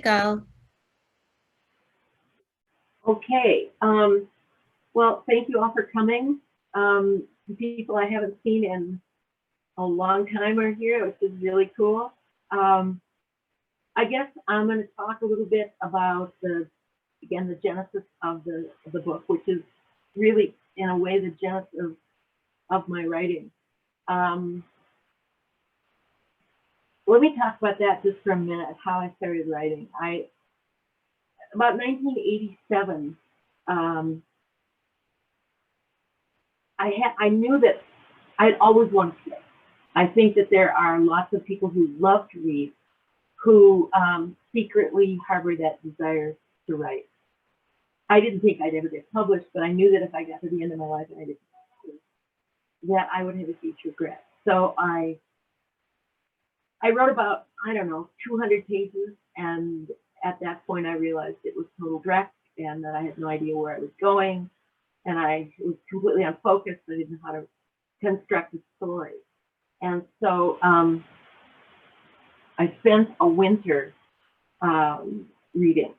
Go. Okay. Well, thank you all for coming. The people I haven't seen in a long time are here, which is really cool. Um, I guess I'm going to talk a little bit about the genesis of the book, which is really, in a way, the genesis of my writing. Um, Let me talk about that just for a minute. How I started writing. About 1987. Um, I knew that I'd always wanted to write. I think that there are lots of people who love to read who secretly harbor that desire to write. I didn't think I'd ever get published, but I knew that if I got to the end of my life and I didn't, that I would have a huge regret. So I wrote about, I don't know, 200 pages, and at that point I realized it was total dreck and that I had no idea where I was going, and I was completely unfocused. I didn't know how to construct a story. And so I spent a winter reading.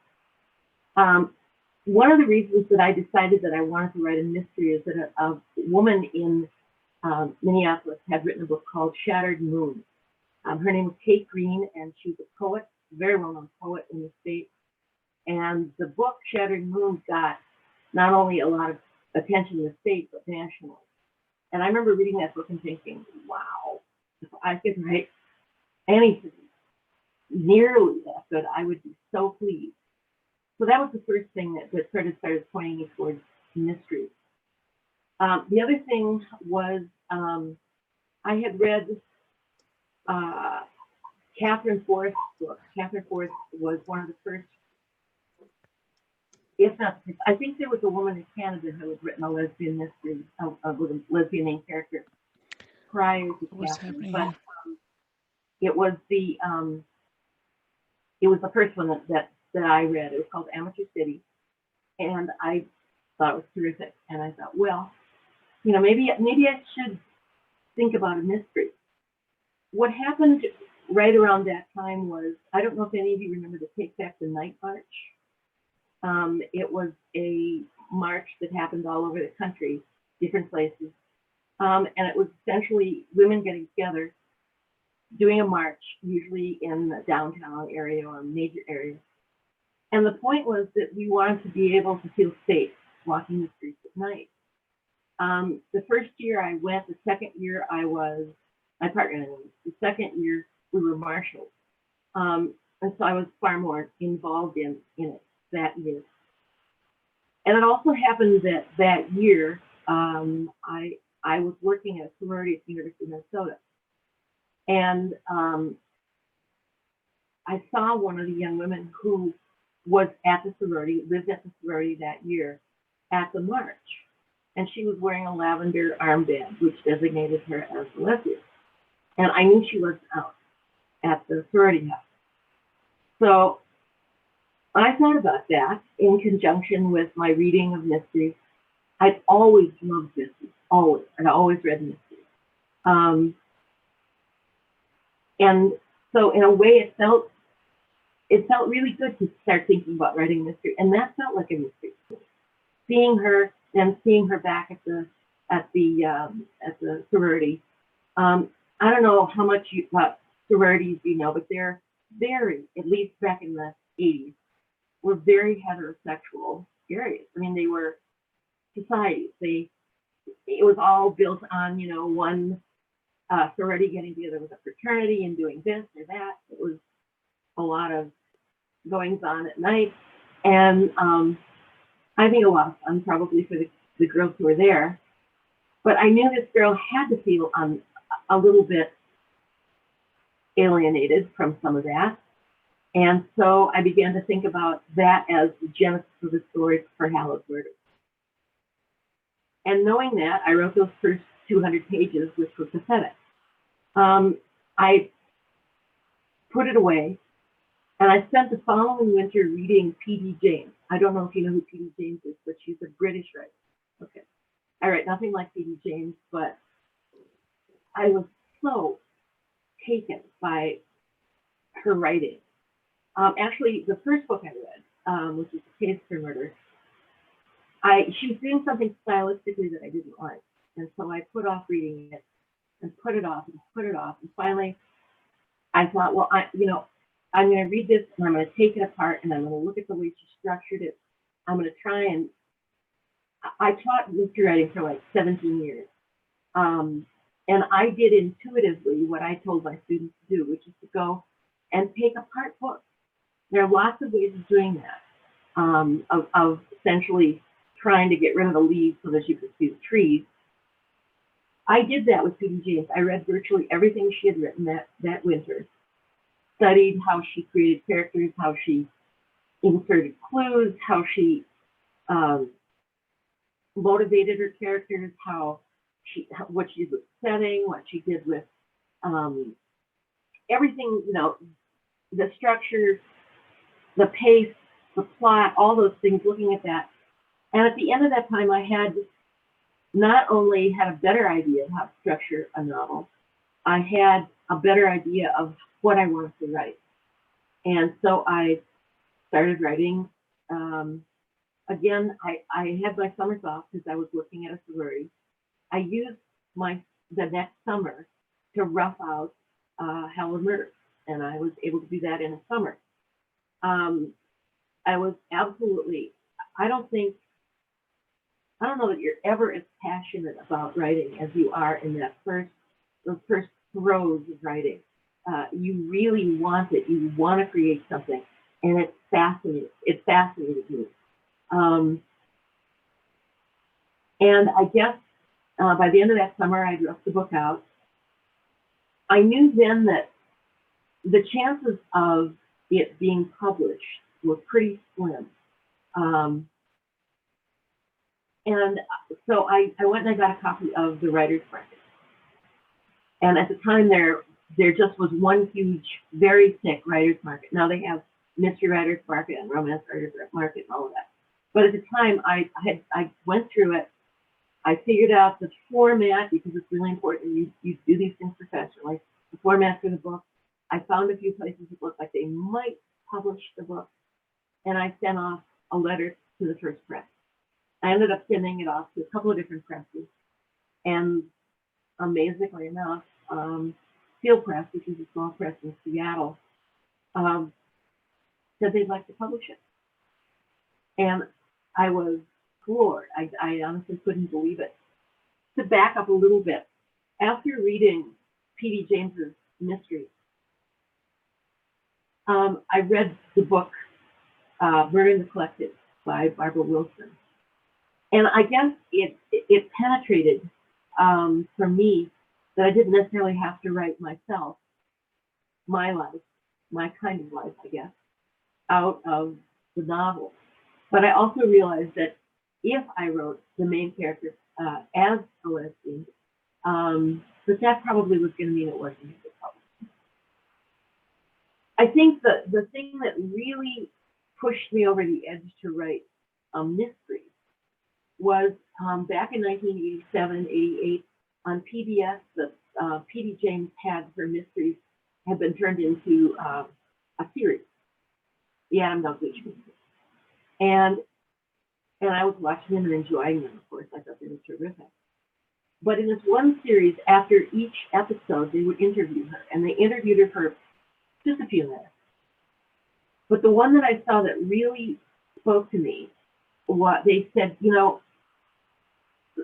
Um, One of the reasons that I decided that I wanted to write a mystery is that a woman in Minneapolis had written a book called Shattered Moon. Her name was Kate Green, and she was a poet, very well-known poet in the state. And the book Shattered Moon got not only a lot of attention in the state, but nationally. And I remember reading that book and thinking, wow, if I could write anything nearly that good, I would be so pleased. So that was the first thing that sort of started pointing me towards mystery. The other thing was I had read uh, Catherine Forrest's book. Catherine Forrest was one of the first, if not, I think there was a woman in Canada who had written a lesbian mystery with a lesbian named character prior to What's Catherine, happening but here? it was the it was the first one that I read. It was called Amateur City, and I thought it was terrific. And I thought, well, maybe I should think about a mystery. What happened right around that time was, I don't know if any of you remember the Take Back the Night March. It was a march that happened all over the country, different places, and it was essentially women getting together, doing a march, usually in the downtown area or a major area. And the point was that we wanted to be able to feel safe walking the streets at night. The first year I went, the second year I was, my partner and I, the second year we were marshals. And so I was far more involved in it that year. And it also happened that year I was working at a sorority at the University of Minnesota. And I saw one of the young women who was at the sorority, lived at the sorority that year at the march. And she was wearing a lavender armband, which designated her as a lesbian. And I knew she was out at the sorority house. So I thought about that in conjunction with my reading of mysteries. I've always loved mysteries, always. I've always read mysteries. And so in a way, it felt really good to start thinking about writing mystery, and that felt like a mystery. Seeing her, then seeing her back at the sorority. I don't know how much about sororities you know, but they're very, at least back in the 80s, were very heterosexual areas. I mean, they were societies. It was all built on, one sorority getting together with a fraternity and doing this or that. It was a lot of goings on at night, and I think a lot of fun probably for the girls who were there. But I knew this girl had to feel a little bit alienated from some of that. And so I began to think about that as the genesis of the story for Hallowed Murder. And knowing that, I wrote those first 200 pages, which were pathetic. I put it away, and I spent the following winter reading P.D. James. I don't know if you know who P.D. James is, but she's a British writer. Okay. I write nothing like P.D. James, but I was so taken by her writing. Actually, the first book I read, which is The Case for Murder, she was doing something stylistically that I didn't like. And so I put off reading it and put it off and put it off. And finally, I thought, well, I'm going to read this and I'm going to take it apart and I'm going to look at the way she structured it. I'm going to try and, I taught mystery writing for like 17 years. And I did intuitively what I told my students to do, which is to go and take apart books. There are lots of ways of doing that, of essentially trying to get rid of the leaves so that you could see the trees. I did that with P.D. James. I read virtually everything she had written that winter, studied how she created characters, how she inserted clues, how she motivated her characters, what she did with setting, what she did with everything, the structure, the pace, the plot, all those things, looking at that. And at the end of that time, I had not only had a better idea of how to structure a novel, I had a better idea of what I wanted to write. And so I started writing. Again, I had my summers off because I was working at a sorority. I used the next summer to rough out Hell and Murder, and I was able to do that in a summer. I was absolutely, I don't know that you're ever as passionate about writing as you are in those first throes of writing. You really want it. You want to create something, and it's fascinating. It fascinated me. And I guess by the end of that summer, I dropped the book out. I knew then that the chances of it being published were pretty slim. And so I went and I got a copy of the Writer's Market. And at the time, there just was one huge, very thick Writer's Market. Now they have Mystery Writer's Market and Romance Writer's Market and all of that. But at the time, I went through it. I figured out the format, because it's really important. You do these things professionally. The format for the book. I found a few places that looked like they might publish the book, and I sent off a letter to the first press. I ended up sending it off to a couple of different presses, and amazingly enough, Field Press, which is a small press in Seattle, said they'd like to publish it. And I was floored. I honestly couldn't believe it. To back up a little bit, after reading P.D. James's mysteries, I read the book Murder in the Collective by Barbara Wilson. And I guess it penetrated for me that I didn't necessarily have to write myself, my life, my kind of life, I guess, out of the novel. But I also realized that if I wrote the main character as a lesbian, that probably was going to mean it wasn't going to get published. I think the thing that really pushed me over the edge to write a mystery was back in 1987, 88, on PBS, the P.D. James had her mysteries had been turned into a series, the Adam Dalgliesh mysteries. And I was watching them and enjoying them, of course. I thought they were terrific. But in this one series, after each episode, they would interview her, and they interviewed her for just a few minutes. But the one that I saw that really spoke to me, what they said,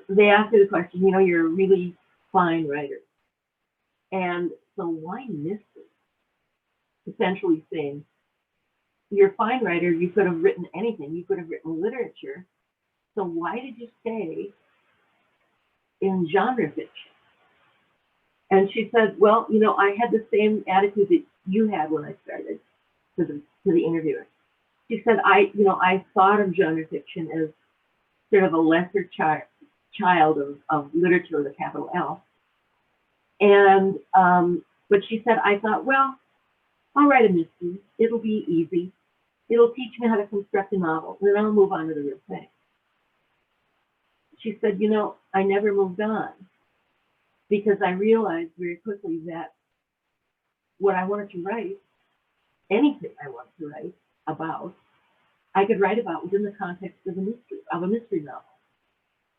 they asked her the question, you're a really fine writer. And so why mystery? Essentially saying, you're a fine writer, you could have written anything, you could have written literature. So why did you stay in genre fiction? And she said, well, I had the same attitude that you had when I started, to the interviewer. She said, I thought of genre fiction as sort of a lesser child of literature with a capital L. And, but she said, I thought, well, I'll write a mystery. It'll be easy. It'll teach me how to construct a novel, and then I'll move on to the real thing. She said, I never moved on because I realized very quickly that what I wanted to write anything I wanted to write about, I could write about within the context of a mystery novel.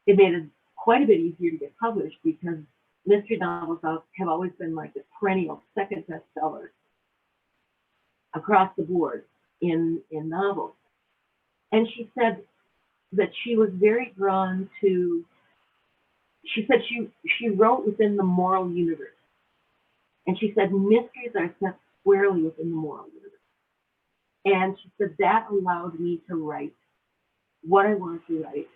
It made it quite a bit easier to get published because mystery novels have always been like a perennial second bestseller across the board in novels. And she said that she was very drawn to, she said she wrote within the moral universe. And she said mysteries are set squarely within the moral universe. And she said that allowed me to write what I wanted to write.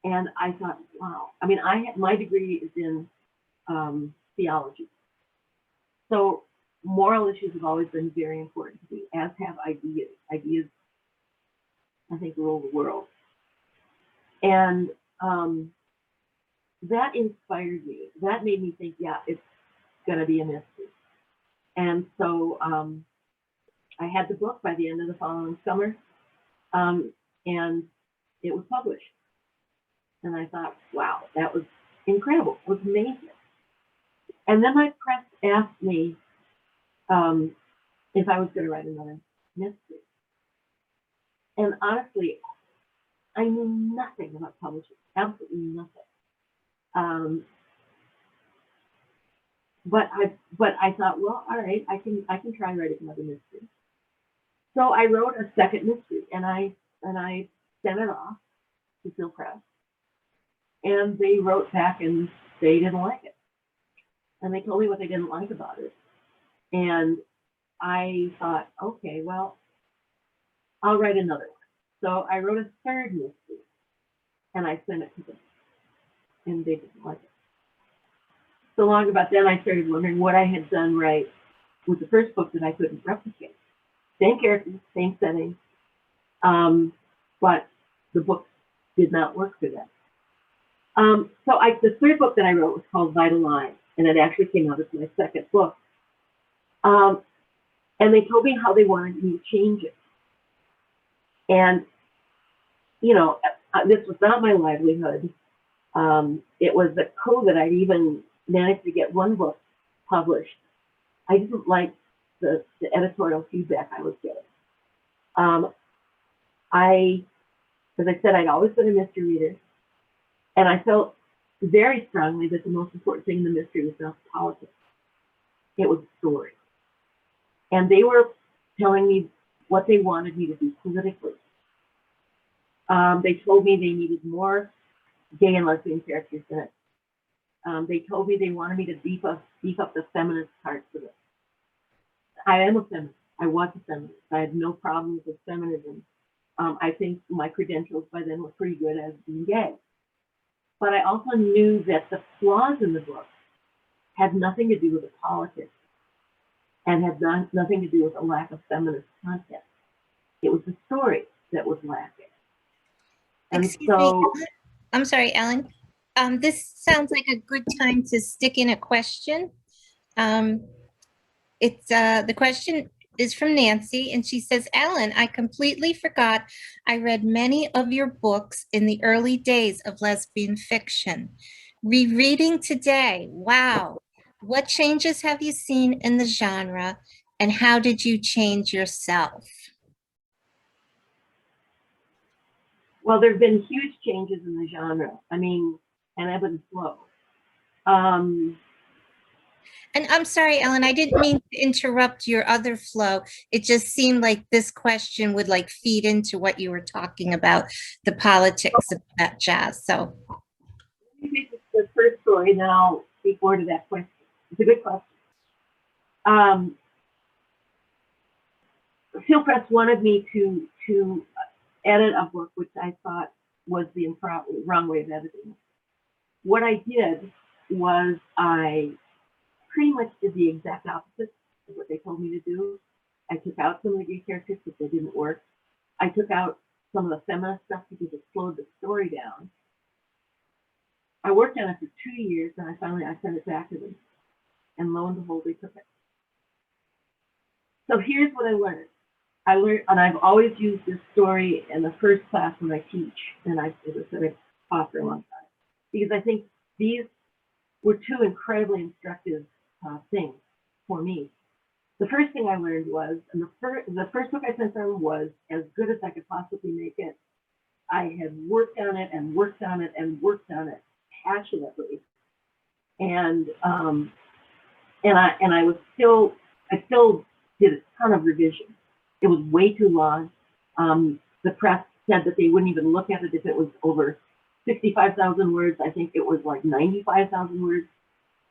And I thought, wow. I mean, my degree is in theology. So moral issues have always been very important to me, as have ideas. Ideas, I think, rule the world. And that inspired me. That made me think, yeah, it's going to be a mystery. And so I had the book by the end of the following summer, and it was published. And I thought, wow, that was incredible. It was amazing. And then my press asked me if I was going to write another mystery. And honestly, I knew nothing about publishing, absolutely nothing. But I thought, well, all right, I can try writing another mystery. So I wrote a second mystery, and I sent it off to Phil Press, and they wrote back and they didn't like it, and they told me what they didn't like about it, and I thought, okay, well, I'll write another one. So I wrote a third mystery, and I sent it to them, and they didn't like it. So long about then, I started wondering what I had done right with the first book that I couldn't replicate. Same characters, same setting, but the book did not work for them. So the third book that I wrote was called Vital Line, and it actually came out as my second book. And they told me how they wanted me to change it. And, you know, this was not my livelihood. It was the COVID. I'd even managed to get one book published. I didn't like the editorial feedback I was getting. As I said, I'd always been a mystery reader, and I felt very strongly that the most important thing in the mystery was not politics. It was a story. And they were telling me what they wanted me to do politically. They told me they needed more gay and lesbian characters in it. They told me they wanted me to beef up the feminist parts of it. I am a feminist. I was a feminist. I had no problems with feminism. I think my credentials by then were pretty good as being gay. But I also knew that the flaws in the book had nothing to do with the politics and had nothing to do with a lack of feminist content. It was the story that was lacking. And Excuse me, I'm sorry, Ellen. This sounds like a good time to stick in a question. The question is from Nancy, and she says, Ellen, I completely forgot I read many of your books in the early days of lesbian fiction. Rereading today, wow. What changes have you seen in the genre, and how did you change yourself? Well, there have been huge changes in the genre. I mean, and ebb and flow. And I'm sorry, Ellen, I didn't mean to interrupt your other flow. It just seemed like this question would like feed into what you were talking about, the politics of that jazz. So the first story, then I'll speak more to that question. It's a good question. Phil Press wanted me to edit a book which I thought was the wrong way of editing. What I did was I pretty much did the exact opposite of what they told me to do. I took out some of the gay characters because they didn't work. I took out some of the feminist stuff because it slowed the story down. I worked on it for 2 years, and I sent it back to them, and lo and behold, they took it. So here's what I learned. And I've always used this story in the first class when I teach, and I've taught for a long time, because I think these were two incredibly instructive things for me. the first thing I learned was, and the first book I sent them was as good as I could possibly make it. I had worked on it and worked on it and worked on it passionately, and I still did a ton of revision. It was way too long. The press said that they wouldn't even look at it if it was over 65,000 words. I think it was like 95,000 words.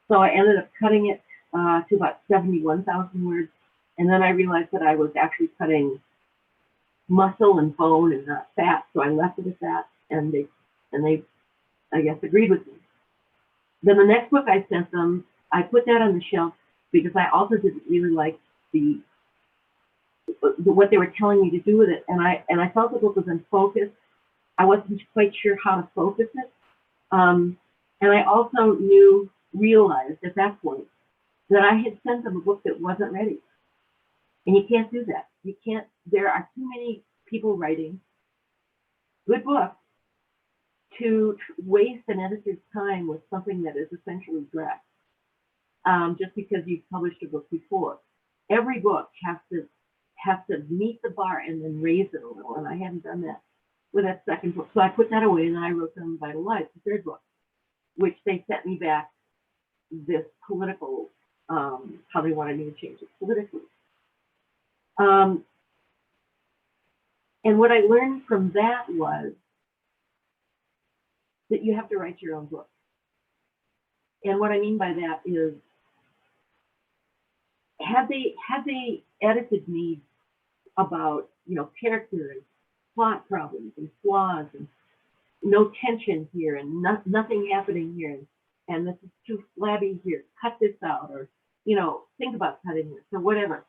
So I ended up cutting it to about 71,000 words. And then I realized that I was actually cutting muscle and bone and not fat. So I left it at that, and they, I guess, agreed with me. Then the next book I sent them, I put that on the shelf because I also didn't really like what they were telling me to do with it, and I felt the book was unfocused. I wasn't quite sure how to focus it, and I also realized at that point that I had sent them a book that wasn't ready, and you can't do that. You can't. There are too many people writing good books to waste an editor's time with something that is essentially draft, just because you've published a book before. Every book has to meet the bar and then raise it a little, and I hadn't done that with that second book. So I put that away, and then I wrote them Vital Life, the third book, which they sent me back this political, how they wanted me to change it politically. And what I learned from that was that you have to write your own book. And what I mean by that is, had they edited me about, character and plot problems and flaws and no tension here and nothing happening here, and this is too flabby here, cut this out, or think about cutting this or whatever,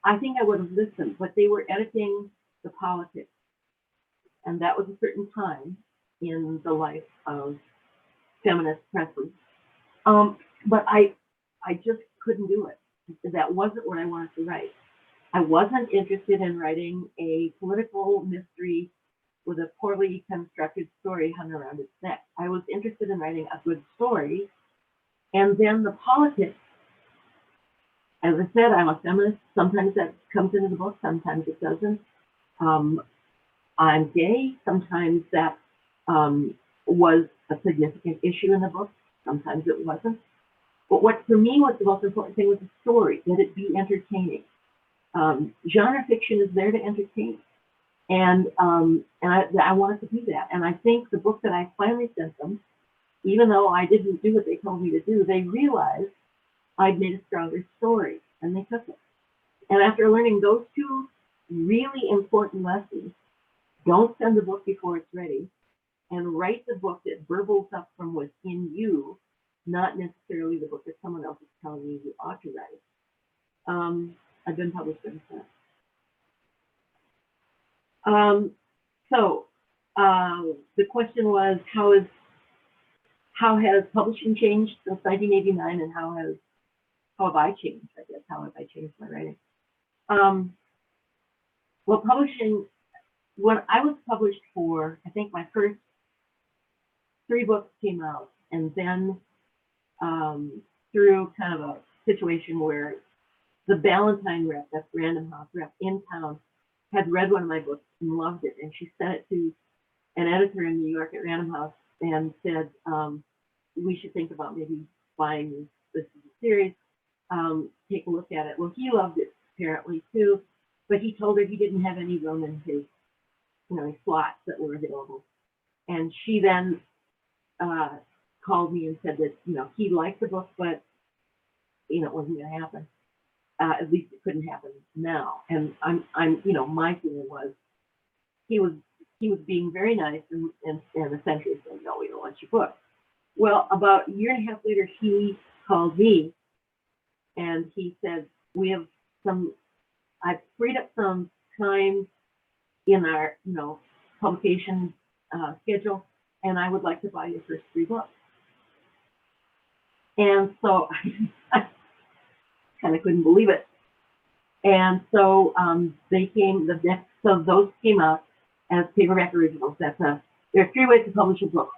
I think I would have listened. But they were editing the politics, and that was a certain time in the life of feminist presses. But I just couldn't do it. That wasn't what I wanted to write. I wasn't interested in writing a political mystery with a poorly constructed story hung around its neck. I was interested in writing a good story, and then the politics. As I said, I'm a feminist. Sometimes that comes into the book, sometimes it doesn't. I'm gay. Sometimes that was a significant issue in the book. Sometimes it wasn't. But what for me was the most important thing was the story, that it be entertaining. Genre fiction is there to entertain, and I wanted to do that. And I think the book that I finally sent them, even though I didn't do what they told me to do, they realized I'd made a stronger story, and they took it. And after learning those two really important lessons, don't send the book before it's ready, and write the book that burbles up from within you, not necessarily the book that someone else is telling you ought to write. I've been published since then. So the question was, how has publishing changed since 1989, and how have I changed? I guess, how have I changed my writing? Well, publishing, when I was published for, I think my first 3 books came out, and then through kind of a situation where the Ballantine rep, that's Random House rep in town, had read one of my books and loved it, and she sent it to an editor in New York at Random House and said, we should think about maybe buying this as a series, take a look at it. Well, he loved it apparently too, but he told her he didn't have any room in his slots that were available. And she then called me and said that he liked the book, but it wasn't going to happen. At least it couldn't happen now. And my feeling was he was being very nice and essentially saying, no, we don't want your book. Well, about a year and a half later, he called me and he said, I've freed up some time in our publication schedule, and I would like to buy your first 3 books. And so I kind of couldn't believe it. And so so those came out as paperback originals. There are 3 ways to publish a book.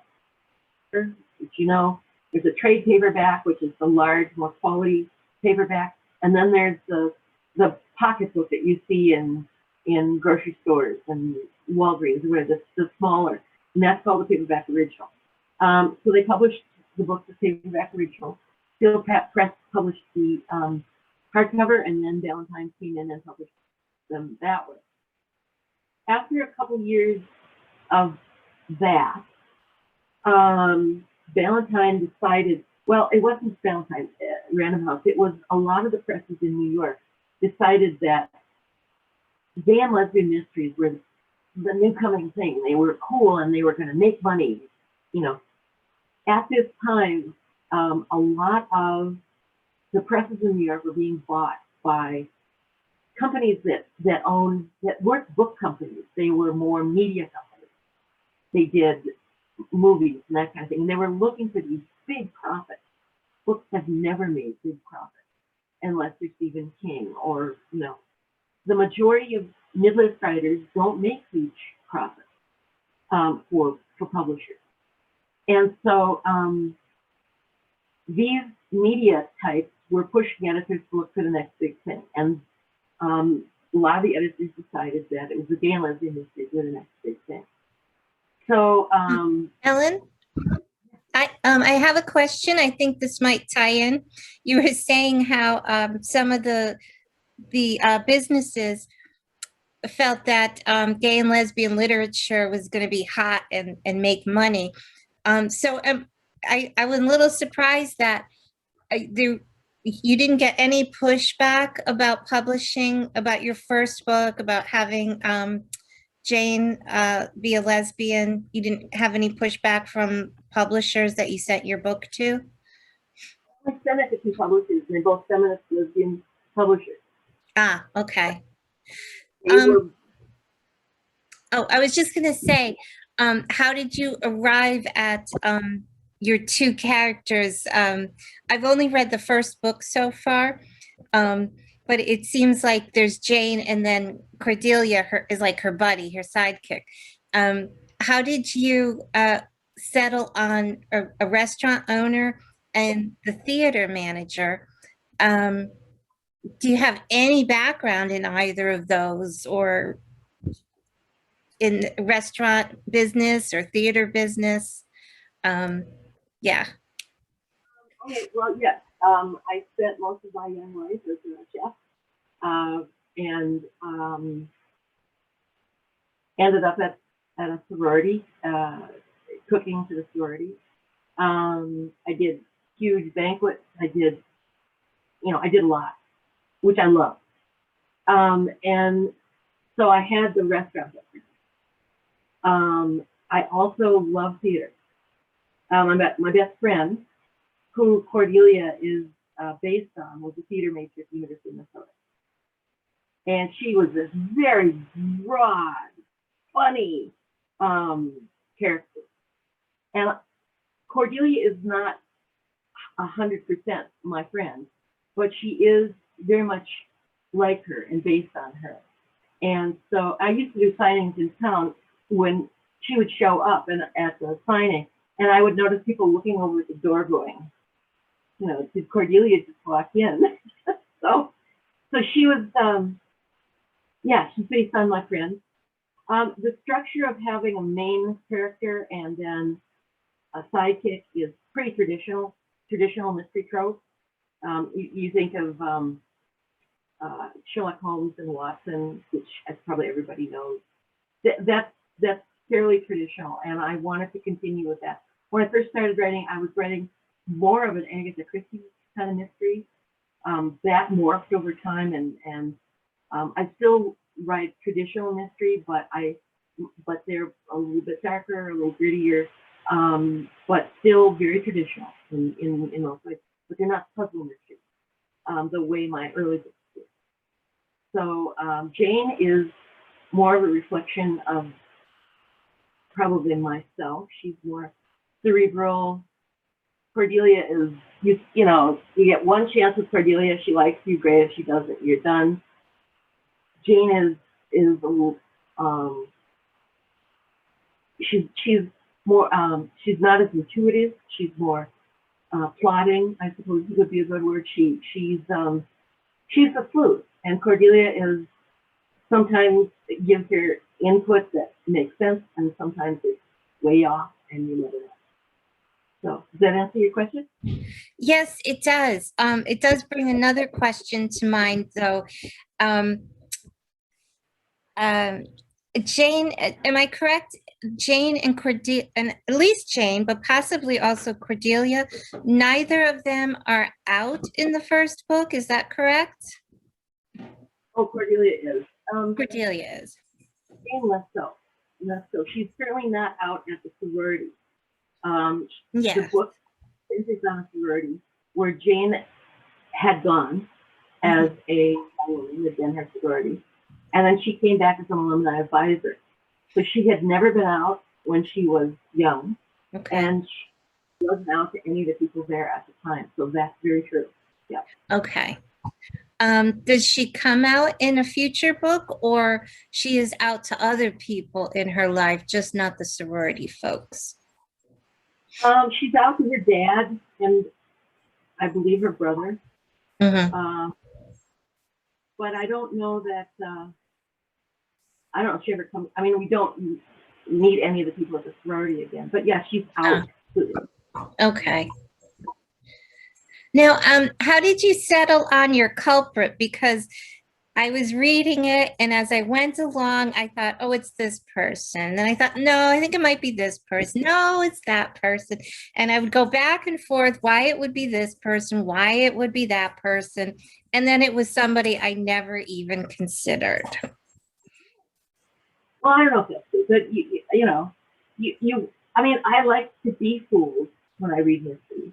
There's a trade paperback, which is the large, more quality paperback, And then there's the pocketbook that you see in grocery stores and Walgreens, where the smaller, and that's called the paperback original. So they published the book, the paperback original. Steel Press published the hardcover, and then Ballantine came in and published them that way. After a couple years of that, Ballantine decided, well, it wasn't Ballantine, Random House, it was a lot of the presses in New York decided that gay and lesbian mysteries were the new coming thing. They were cool and they were going to make money. You know, at this time, a lot of the presses in New York were being bought by companies that weren't book companies. They were more media companies. They did movies and that kind of thing. And they were looking for these big profits. Books have never made big profits unless they're Stephen King or, you know, the majority of mid-list writers don't make huge profits for publishers. And so these media types were pushing editors to look for the next big thing. And a lot of the editors decided that it was the gay and lesbian mysteries were the next big thing. So, Ellen, I have a question. I think this might tie in. You were saying how some of the businesses felt that gay and lesbian literature was going to be hot and make money. So I was a little surprised that you didn't get any pushback about publishing, about your first book, about having Jane be a lesbian. You didn't have any pushback from publishers that you sent your book to? I sent it to two publishers, and they're both feminist lesbian publishers. Ah, okay. Oh, I was just going to say, how did you arrive at your two characters? I've only read the first book so far, but it seems like there's Jane and then Cordelia is like her buddy, her sidekick. How did you settle on a restaurant owner and the theater manager? Do you have any background in either of those, or in restaurant business or theater business? Yeah. Okay, well, yes. I spent most of my young life as a chef, and ended up at a sorority, cooking to the sorority. I did huge banquets. I did a lot, which I love. And so I had the restaurant background. I also love theater. My best friend, who Cordelia is based on, was a theater major at the University of Minnesota. And she was this very broad, funny character. And Cordelia is not 100% my friend, but she is very much like her and based on her. And so I used to do signings in town when she would show up at the signing, and I would notice people looking over at the door going, you know, did Cordelia just walk in? so she was, she's based on my friend. The structure of having a main character and then a sidekick is pretty traditional mystery trope. You think of Sherlock Holmes and Watson, which probably everybody knows. That's fairly traditional, and I wanted to continue with that. When I first started writing, I was writing more of an Agatha Christie kind of mystery. That morphed over time, and I still write traditional mystery, but they're a little bit darker, a little grittier, but still very traditional in most ways. But they're not puzzle mysteries the way my early books were. So Jane is more of a reflection of probably myself. She's more cerebral. Cordelia is, you know, you get one chance with Cordelia. She likes you, great. If she doesn't, you're done. Jane is a little, she's more, she's not as intuitive. She's more plotting, I suppose would be a good word. She's she's a flute, and Cordelia is sometimes gives her input that makes sense, and sometimes it's way off, and you never know. So, does that answer your question? Yes, it does. It does bring another question to mind, though. Um, Jane, am I correct? Jane and Cordelia, and at least Jane, but possibly also Cordelia, neither of them are out in the first book. Is that correct? Oh, Cordelia is. Cordelia is. Jane less so. Less so. She's certainly not out at the sorority. Yeah. The book is on a sorority where Jane had gone as a young woman, had been her sorority, and then she came back as an alumni advisor. So she had never been out when she was young, Okay. and she wasn't out to any of the people there at the time. So that's very true. Yeah. Okay. Does she come out in a future book, or she is out to other people in her life, just not the sorority folks? She's out to her dad and I believe her brother. Mm-hmm. But I don't know that, I don't know if she ever comes, I mean, we don't meet any of the people at the sorority again, but yeah, she's out. Okay. Now, how did you settle on your culprit? Because I was reading it, and as I went along, I thought, oh, it's this person. Then I thought, no, I think it might be this person. No, it's that person. And I would go back and forth why it would be this person, why it would be that person. And then it was somebody I never even considered. Well, I don't know if that's true, but you know, I mean, I like to be fooled when I read mystery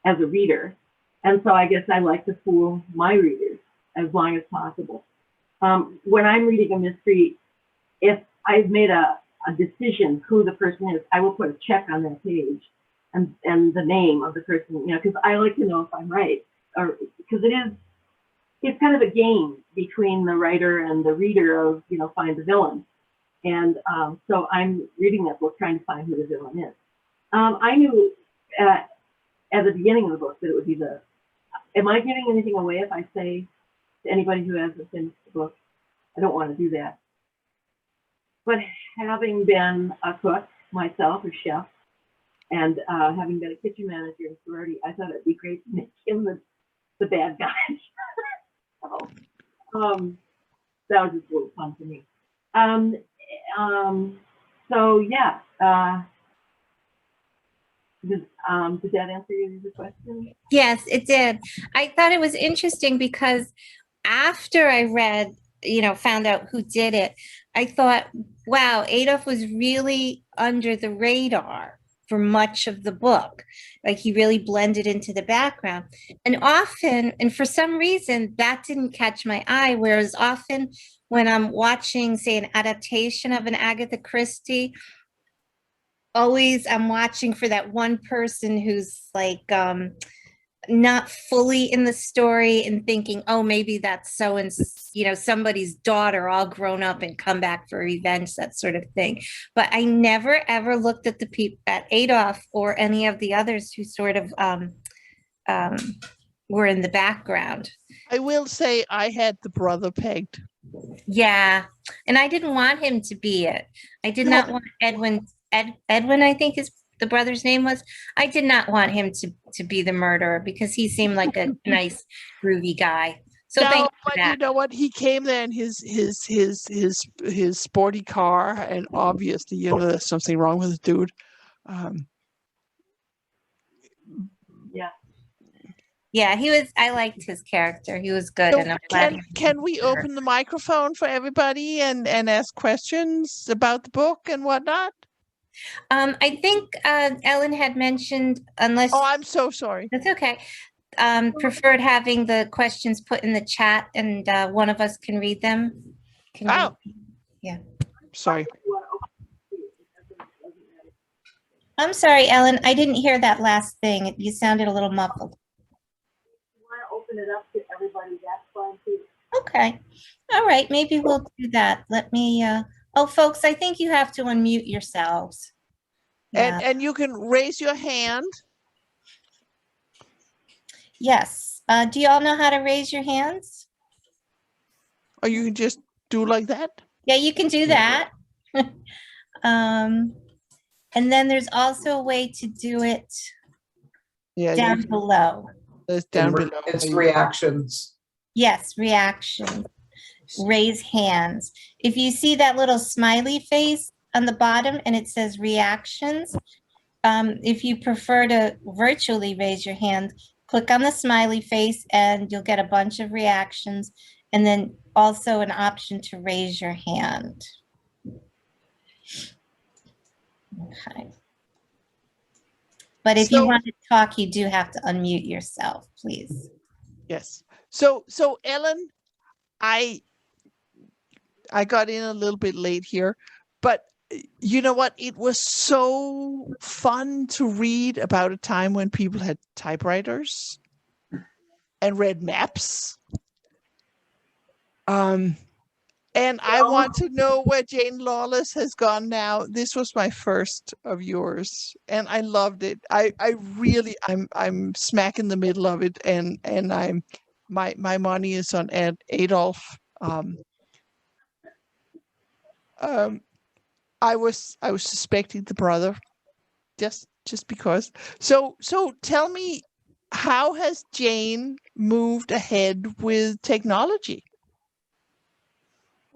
as a reader. And so I guess I like to fool my readers as long as possible. When I'm reading a mystery, if I've made a decision who the person is, I will put a check on that page and the name of the person, you know, because I like to know if I'm right, or because it's kind of a game between the writer and the reader of, you know, find the villain. And so I'm reading that book trying to find who the villain is. I knew at the beginning of the book that it would be am I giving anything away if I say to anybody who hasn't finished the book? I don't want to do that. But having been a cook myself, a chef, and having been a kitchen manager in sorority, I thought it'd be great to make him the bad guy. So, that was just a little fun for me. So yeah. Did that answer your question? Yes, it did. I thought it was interesting because after I read, found out who did it, I thought, wow, Adolf was really under the radar for much of the book. Like he really blended into the background. And often, and for some reason, that didn't catch my eye. Whereas often when I'm watching, say, an adaptation of an Agatha Christie, always I'm watching for that one person who's like not fully in the story and thinking, oh, maybe that's so and somebody's daughter all grown up and come back for revenge, that sort of thing. But I never ever looked at the people at Adolf or any of the others who sort of were in the background. I will say I had the brother pegged. Yeah, and I didn't want him to be it. I did not want Edwin, I think the brother's name was. I did not want him to be the murderer because he seemed like a nice, groovy guy. So no, thank you but for that. you know what? He came there in his sporty car, and obviously, there's something wrong with the dude. Yeah. Yeah, he was. I liked his character. He was good. So and I'm glad can we open the microphone for everybody and ask questions about the book and whatnot? I think Ellen had mentioned, unless. Oh, I'm so sorry. That's okay. Preferred having the questions put in the chat, and one of us can read them. Yeah. Sorry. I'm sorry, Ellen. I didn't hear that last thing. You sounded a little muffled. If you want to open it up to everybody, that's fine too. Okay. All right. Maybe we'll do that. Let me. Oh, folks, I think you have to unmute yourselves. Yeah. And you can raise your hand. Yes. Do you all know how to raise your hands? Or you can just do like that? Yeah, you can do that. And then there's also a way to do it Yeah, down below. it's down below. It's reactions. Yes, reaction, raise hands. If you see that little smiley face on the bottom and it says reactions, if you prefer to virtually raise your hand, click on the smiley face and you'll get a bunch of reactions, and then also an option to raise your hand. Okay. But if you want to talk, you do have to unmute yourself, please. Yes. So Ellen, I got in a little bit late here, but you know what? It was so fun to read about a time when people had typewriters and read maps. And I want to know where Jane Lawless has gone now. This was my first of yours, and I loved it. I really, I'm smack in the middle of it, and I'm my money is on Adolf. I was suspecting the brother, just because. So tell me, how has Jane moved ahead with technology?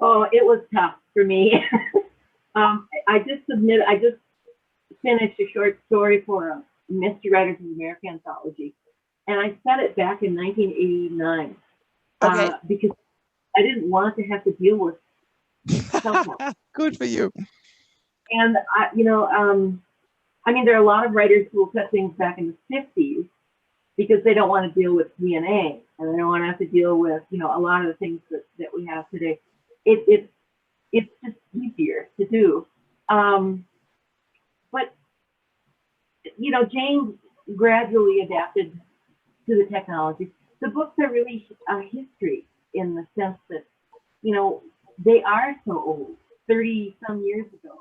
Oh, it was tough for me. I just finished a short story for a Mystery Writers of America anthology, and I set it back in 1989 because I didn't want to have to deal with cell phones. Good for you. And I mean, there are a lot of writers who will set things back in the 50s because they don't want to deal with DNA and they don't want to have to deal with, a lot of the things that we have today. It's just easier to do. But, Jane gradually adapted to the technology. The books are really a history in the sense that, they are so old, 30 some years ago,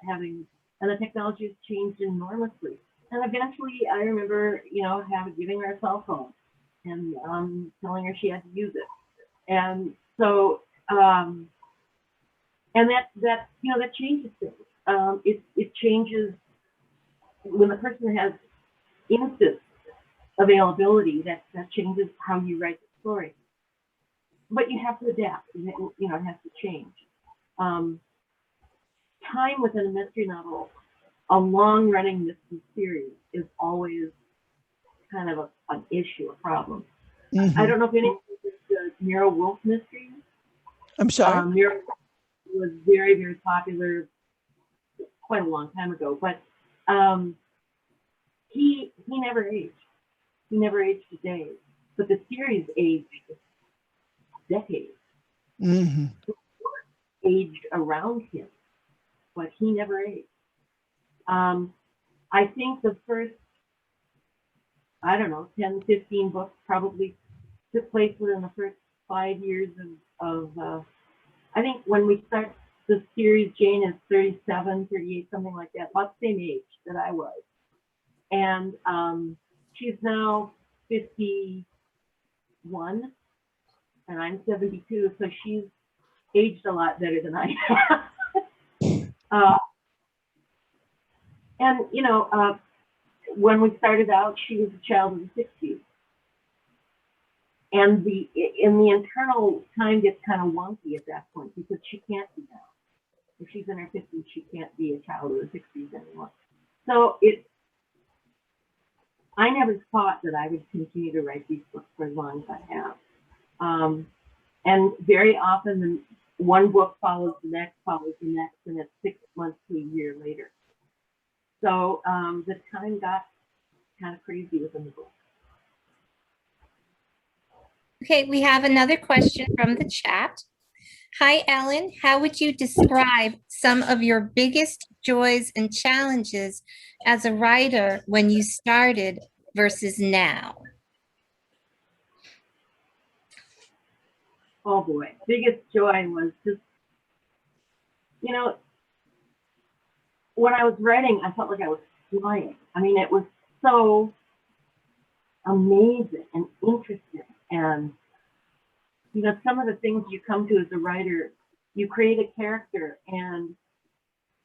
and the technology has changed enormously. And eventually I remember, giving her a cell phone and telling her she had to use it. And so, and that changes things. It changes when the person has instant availability. That changes how you write the story. But you have to adapt, and it has to change. Time within a mystery novel, a long-running mystery series, is always kind of an issue, a problem. Mm-hmm. I don't know if anyone knows the Nero Wolfe mystery. I'm sorry. Nero was very, very popular quite a long time ago, but he never aged. He never aged a day. But the series aged decades. Mm-hmm. Aged around him, but he never aged. I think the first, 10, 15 books probably took place within the first 5 years of I think when we start the series, Jane is 37, 38, something like that, about the same age that I was. And she's now 51, and I'm 72, so she's aged a lot better than I have. And when we started out, she was a child of the 60s, and the internal time gets kind of wonky at that point because she can't be now. If she's in her 50s, she can't be a child of the 60s anymore. So I never thought that I would continue to write these books for as long as I have. And very often, one book follows the next, and it's 6 months to a year later. So the time got kind of crazy within the book. Okay, we have another question from the chat. Hi, Ellen. How would you describe some of your biggest joys and challenges as a writer when you started versus now? Oh boy, biggest joy was just, when I was writing, I felt like I was flying. I mean, it was so amazing and interesting and you know, some of the things you come to as a writer, you create a character and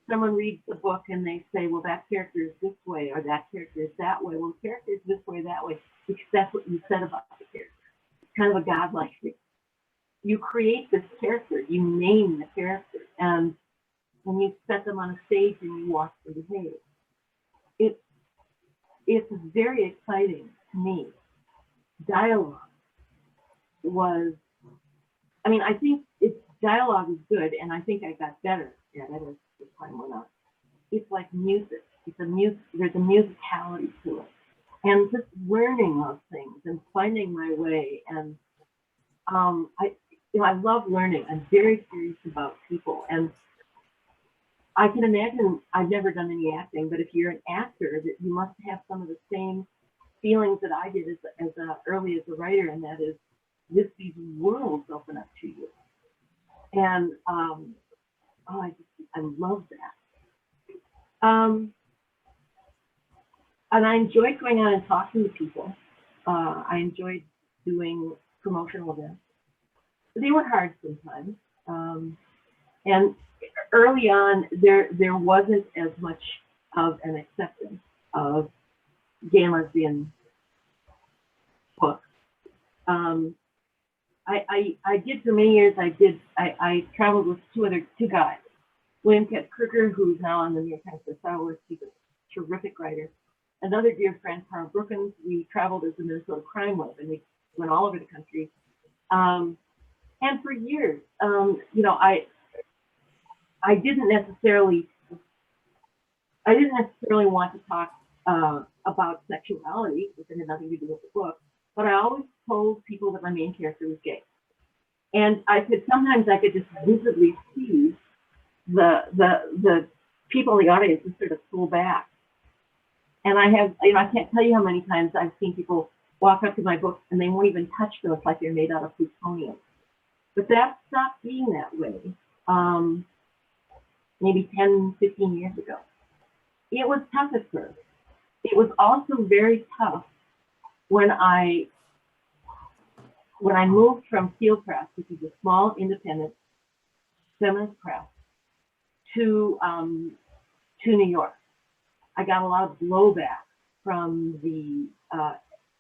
someone reads the book and they say, well, that character is this way or that character is that way. Well, the character is this way, that way, because that's what you said about the character. It's kind of a godlike thing. You create this character, you name the character, and when you set them on a stage and you watch them behave, it's very exciting to me. Dialogue was, I mean, I think dialogue is good, and I think I got better at it as time went on. It's like music. There's a musicality to it, and just learning those things and finding my way. And I love learning. I'm very curious about people, and I can imagine, I've never done any acting, but if you're an actor, that you must have some of the same feelings that I did as early as a writer, and that is these worlds open up to you. And I love that. And I enjoyed going out and talking to people. I enjoyed doing promotional events. They were hard sometimes. And early on, there wasn't as much of an acceptance of gay and lesbian books. I did for many years. I traveled with two guys, William Kent Kirker, who's now on the New York Times bestseller list. He's a terrific writer. Another dear friend, Carl Brookins. We traveled as the Minnesota Crime Web, and we went all over the country. And for years, you know, I didn't necessarily want to talk about sexuality, which had nothing to do with the book, but I always told people that my main character was gay. And sometimes I could just visibly see the people in the audience just sort of pull back. And I can't tell you how many times I've seen people walk up to my book and they won't even touch them. It's like they're made out of plutonium. But that stopped being that way maybe 10, 15 years ago. It was tough at first. It was also very tough when I moved from Field Press, which is a small independent feminist press, to New York. I got a lot of blowback from the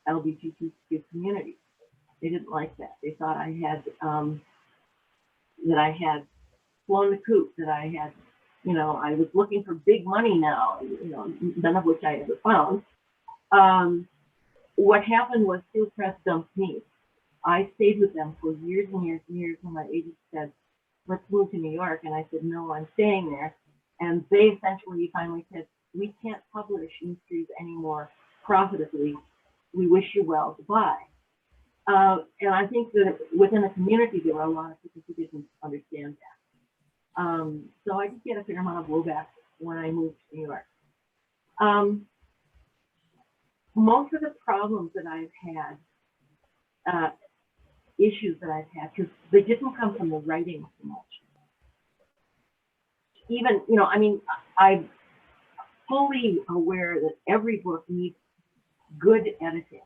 LGBTQ community. They didn't like that. They thought I had flown the coop, that I had, you know, I was looking for big money now, you know, none of which I ever found. What happened was Field Press dumped me. I stayed with them for years and years and years, and my agent said, let's move to New York. And I said, no, I'm staying there. And they essentially finally said, we can't publish mysteries anymore profitably. We wish you well, goodbye. And I think that within the community, there were a lot of people who didn't understand that. So I did get a fair amount of blowback when I moved to New York. Most of the problems that I've had, issues that I've had, because they didn't come from the writing so much. Even, you know, I mean, I'm fully aware that every book needs good editing.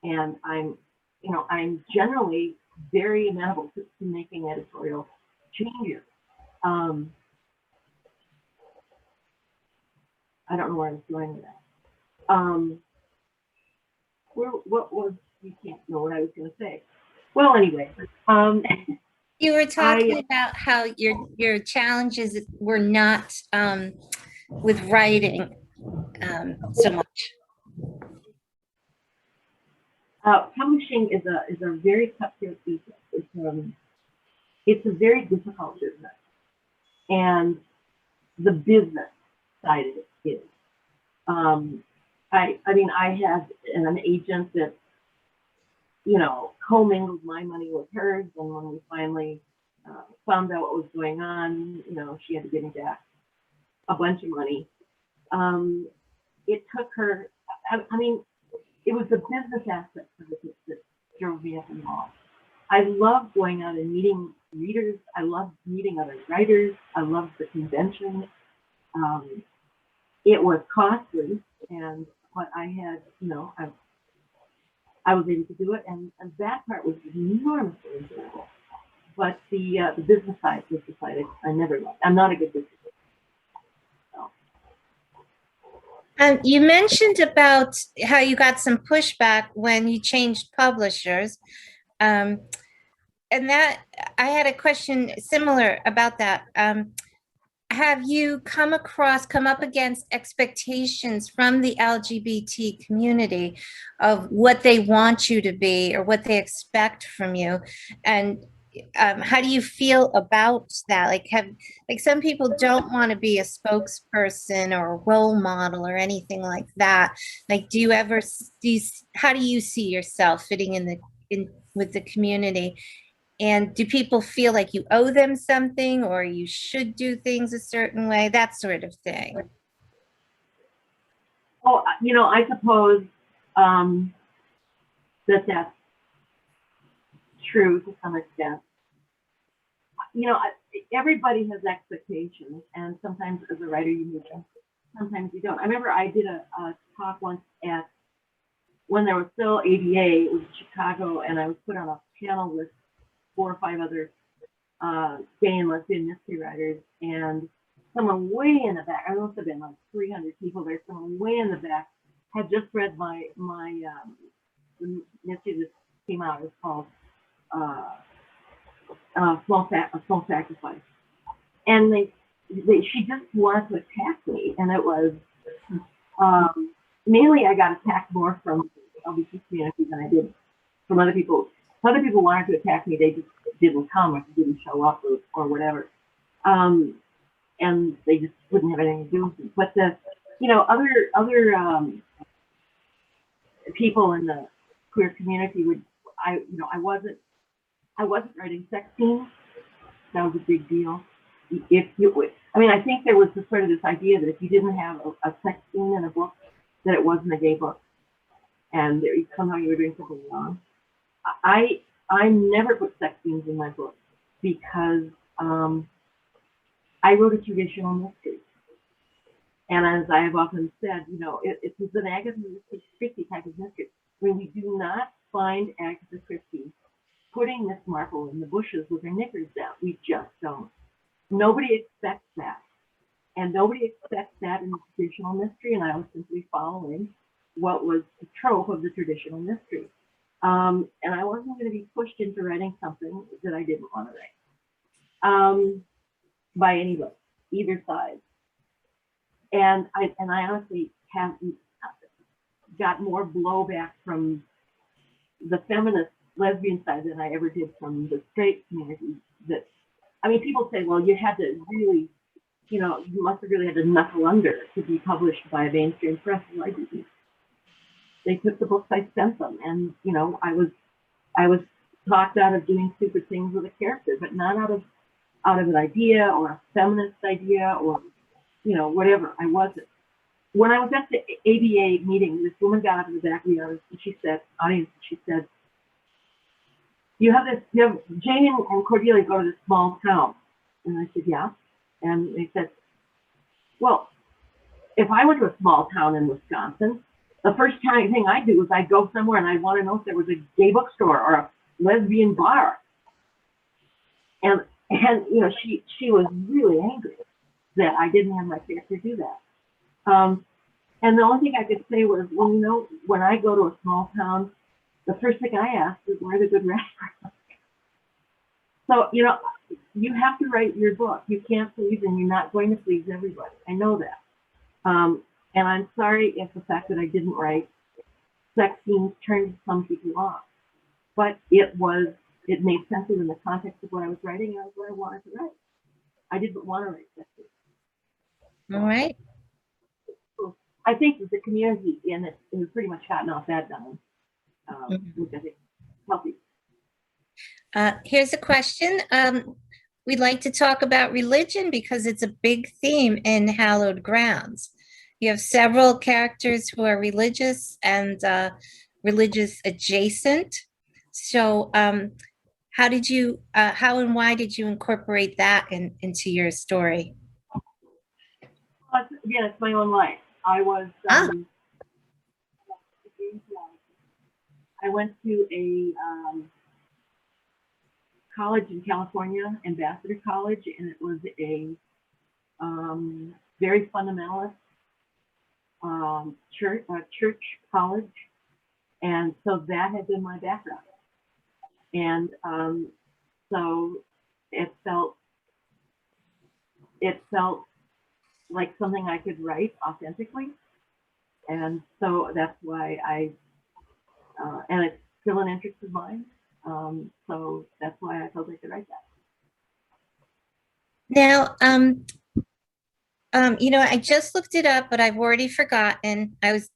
And I'm generally very amenable to making editorial changes. I don't know where I was going with that. What was, you can't know what I was going to say. Well, anyway. You were talking about how your challenges were not with writing so much. Publishing is a very cutthroat business. It's a very difficult business, and the business side of it is. I mean, I had an agent that, you know, commingled my money with hers, and when we finally found out what was going on, you know, she had to give me back a bunch of money. It took her, I mean, it was the business aspect of it that drove me up and off. I love going out and meeting readers. I love meeting other writers. I love the conventions. It was costly, but I had, you know, I was able to do it, and that part was enormously enjoyable. But the business side was decided I never liked. I'm not a good business. You mentioned about how you got some pushback when you changed publishers. And that I had a question similar about that. Have you come up against expectations from the LGBT community of what they want you to be or what they expect from you? And how do you feel about that? Like some people don't want to be a spokesperson or a role model or anything like that. Like, how do you see yourself fitting in with the community? And do people feel like you owe them something or you should do things a certain way, that sort of thing? Oh, I suppose that's true to some extent. Everybody has expectations, and sometimes as a writer you meet them, sometimes you don't. I remember I did a talk once when there was still ABA, it was in Chicago, and I was put on a panel with 4 or 5 other gay and lesbian mystery writers, and someone way in the back, I must have been like 300 people there, someone way in the back had just read my the mystery that came out. It was called Small Sacrifice. And she just wanted to attack me, and it was mainly I got attacked more from the LGBT community than I did from other people. Other people wanted to attack me, they just didn't come or didn't show up or whatever. And they just wouldn't have anything to do with it. But other people in the queer community I wasn't writing sex scenes. That was a big deal. I think there was sort of this idea that if you didn't have a sex scene in a book, that it wasn't a gay book, and somehow you were doing something wrong. I never put sex scenes in my book because I wrote a traditional mystery. And as I have often said, it was an Agatha Christie type of mystery. When we do not find Agatha Christie putting Miss Marple in the bushes with her knickers down, we just don't. Nobody expects that. And nobody expects that in the traditional mystery, and I was simply following what was the trope of the traditional mystery. And I wasn't going to be pushed into writing something that I didn't want to write by anybody, either side. And I honestly have got more blowback from the feminist lesbian side than I ever did from the straight community. People say, well, you had to really, you must have really had to knuckle under to be published by a mainstream press. Well, I didn't. They took the books I sent them, and I was talked out of doing stupid things with a character, but not out of an idea or a feminist idea or whatever. I wasn't. When I was at the ABA meeting, this woman got up in the back of the audience and she said, you have Jane and Cordelia go to this small town. And I said, yeah. And they said, well, if I went to a small town in Wisconsin, the first thing I'd do is I'd go somewhere and I'd want to know if there was a gay bookstore or a lesbian bar. And she was really angry that I didn't have my character do that. And the only thing I could say was, well, when I go to a small town, the first thing I ask is where the good restaurants. So, you have to write your book. You can't please, and you're not going to please everybody. I know that. And I'm sorry if the fact that I didn't write sex scenes turned some people off. But it made sense in the context of what I was writing, and that was what I wanted to write. I didn't want to write sex scenes. All right. So I think that the community in it has pretty much gotten off that down, which I think is healthy. Here's a question. We'd like to talk about religion because it's a big theme in Hallowed Grounds. You have several characters who are religious and religious adjacent. So how and why did you incorporate that into your story? Again, it's my own life. I I went to a college in California, Ambassador College, and it was a very fundamentalist church college, and so that had been my background, and so it felt like something I could write authentically, and so that's why and it's still an interest of mine, so that's why I felt I could write that. Now, I just looked it up, but I've already forgotten. I was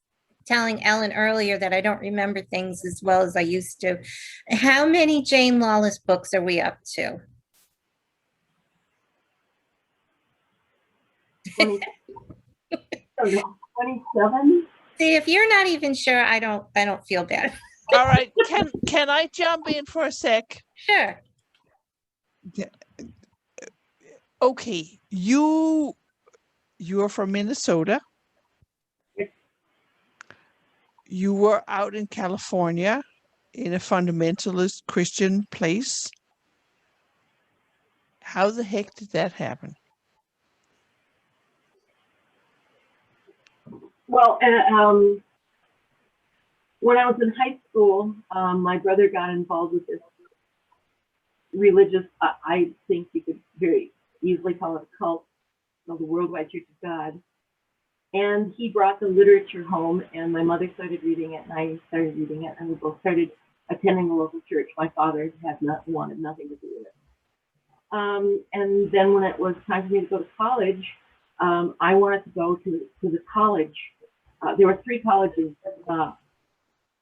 telling Ellen earlier that I don't remember things as well as I used to. How many Jane Lawless books are we up to? 27. See, if you're not even sure, I don't feel bad. All right. Can I jump in for a sec? Sure. Okay. You're from Minnesota. You were out in California in a fundamentalist Christian place. How the heck did that happen? Well, when I was in high school, my brother got involved with this religious, I think you could very easily call it a cult, called the Worldwide Church of God. And he brought the literature home, and my mother started reading it, and I started reading it, and we both started attending the local church. My father wanted nothing to do with it. And then when it was time for me to go to college, I wanted to go to the college. There were 3 colleges. There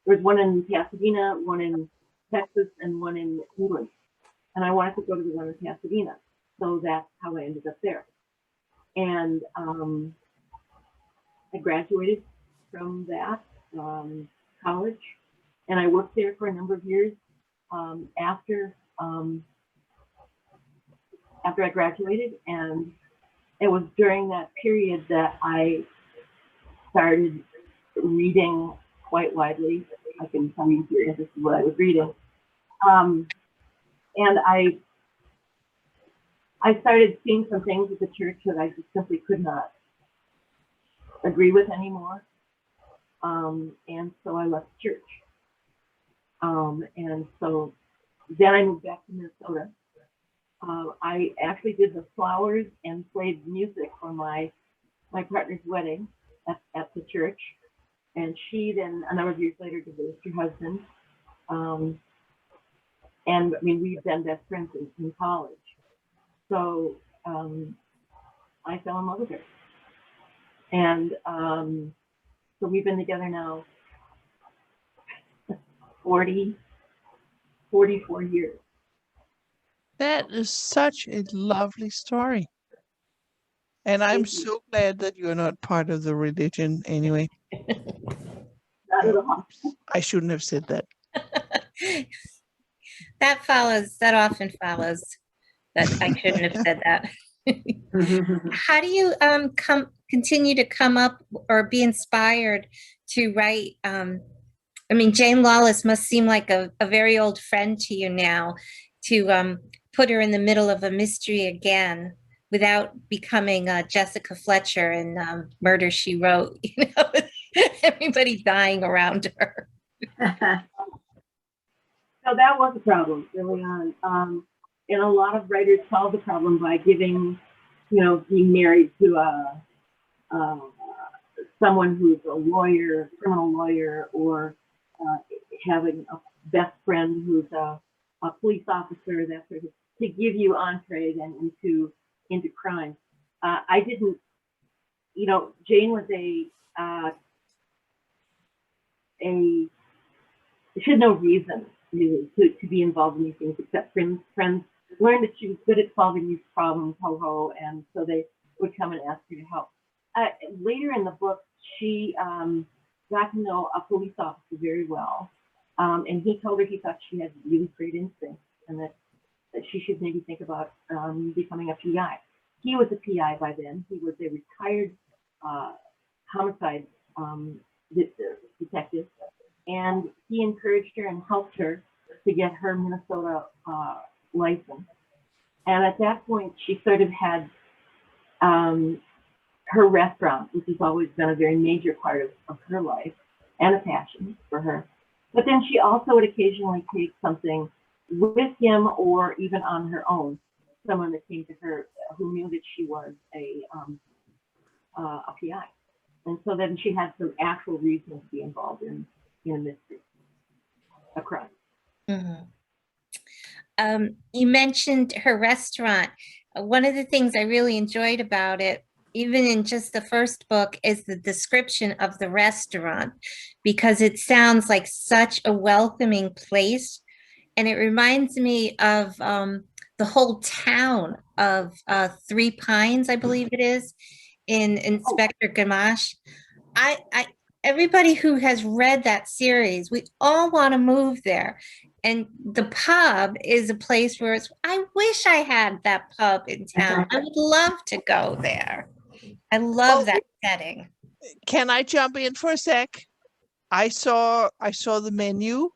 was one in Pasadena, one in Texas, and one in England. And I wanted to go to the one in Pasadena. So that's how I ended up there. And I graduated from that college, and I worked there for a number of years after I graduated. And it was during that period that I started reading quite widely. I can tell you if you're interested in what I was reading. And I started seeing some things at the church that I just simply could not agree with anymore. And so I left the church. And so then I moved back to Minnesota. I actually did the flowers and played music for my partner's wedding at the church. And she then, a number of years later, divorced her husband. And I mean, we've been best friends in college. So I fell in love with her. And so we've been together now 44 years. That is such a lovely story. And I'm so glad that you're not part of the religion anyway. Not at all. I shouldn't have said that. That often follows that I shouldn't have said that. How do you continue to come up or be inspired to write? I mean, Jane Lawless must seem like a very old friend to you now, to put her in the middle of a mystery again without becoming Jessica Fletcher in Murder, She Wrote. You know, everybody dying around her. So that was a problem early on. And a lot of writers solve the problem by being married to someone who's a lawyer, criminal lawyer, or having a best friend who's a police officer, that sort of, to give you entree then into crime. I didn't, Jane was she had no reason really to be involved in these things except friends learned that she was good at solving these problems, and so they would come and ask her to help. Later in the book, she got to know a police officer very well, and he told her he thought she had really great instincts and that she should maybe think about becoming a PI. He was a PI by then. He was a retired homicide detective, and he encouraged her and helped her to get her Minnesota license. And at that point, she sort of had her restaurant, which has always been a very major part of her life and a passion for her. But then she also would occasionally take something with him or even on her own, someone that came to her who knew that she was a PI. And so then she had some actual reason to be involved in a mystery, a crime. Mhm. You mentioned her restaurant. One of the things I really enjoyed about it, even in just the first book, is the description of the restaurant, because it sounds like such a welcoming place. And it reminds me of the whole town of Three Pines, I believe it is, in Inspector Gamache. Everybody who has read that series, we all want to move there. And the pub is a place where I wish I had that pub in town. I would love to go there. I love that setting. Can I jump in for a sec? I saw the menu,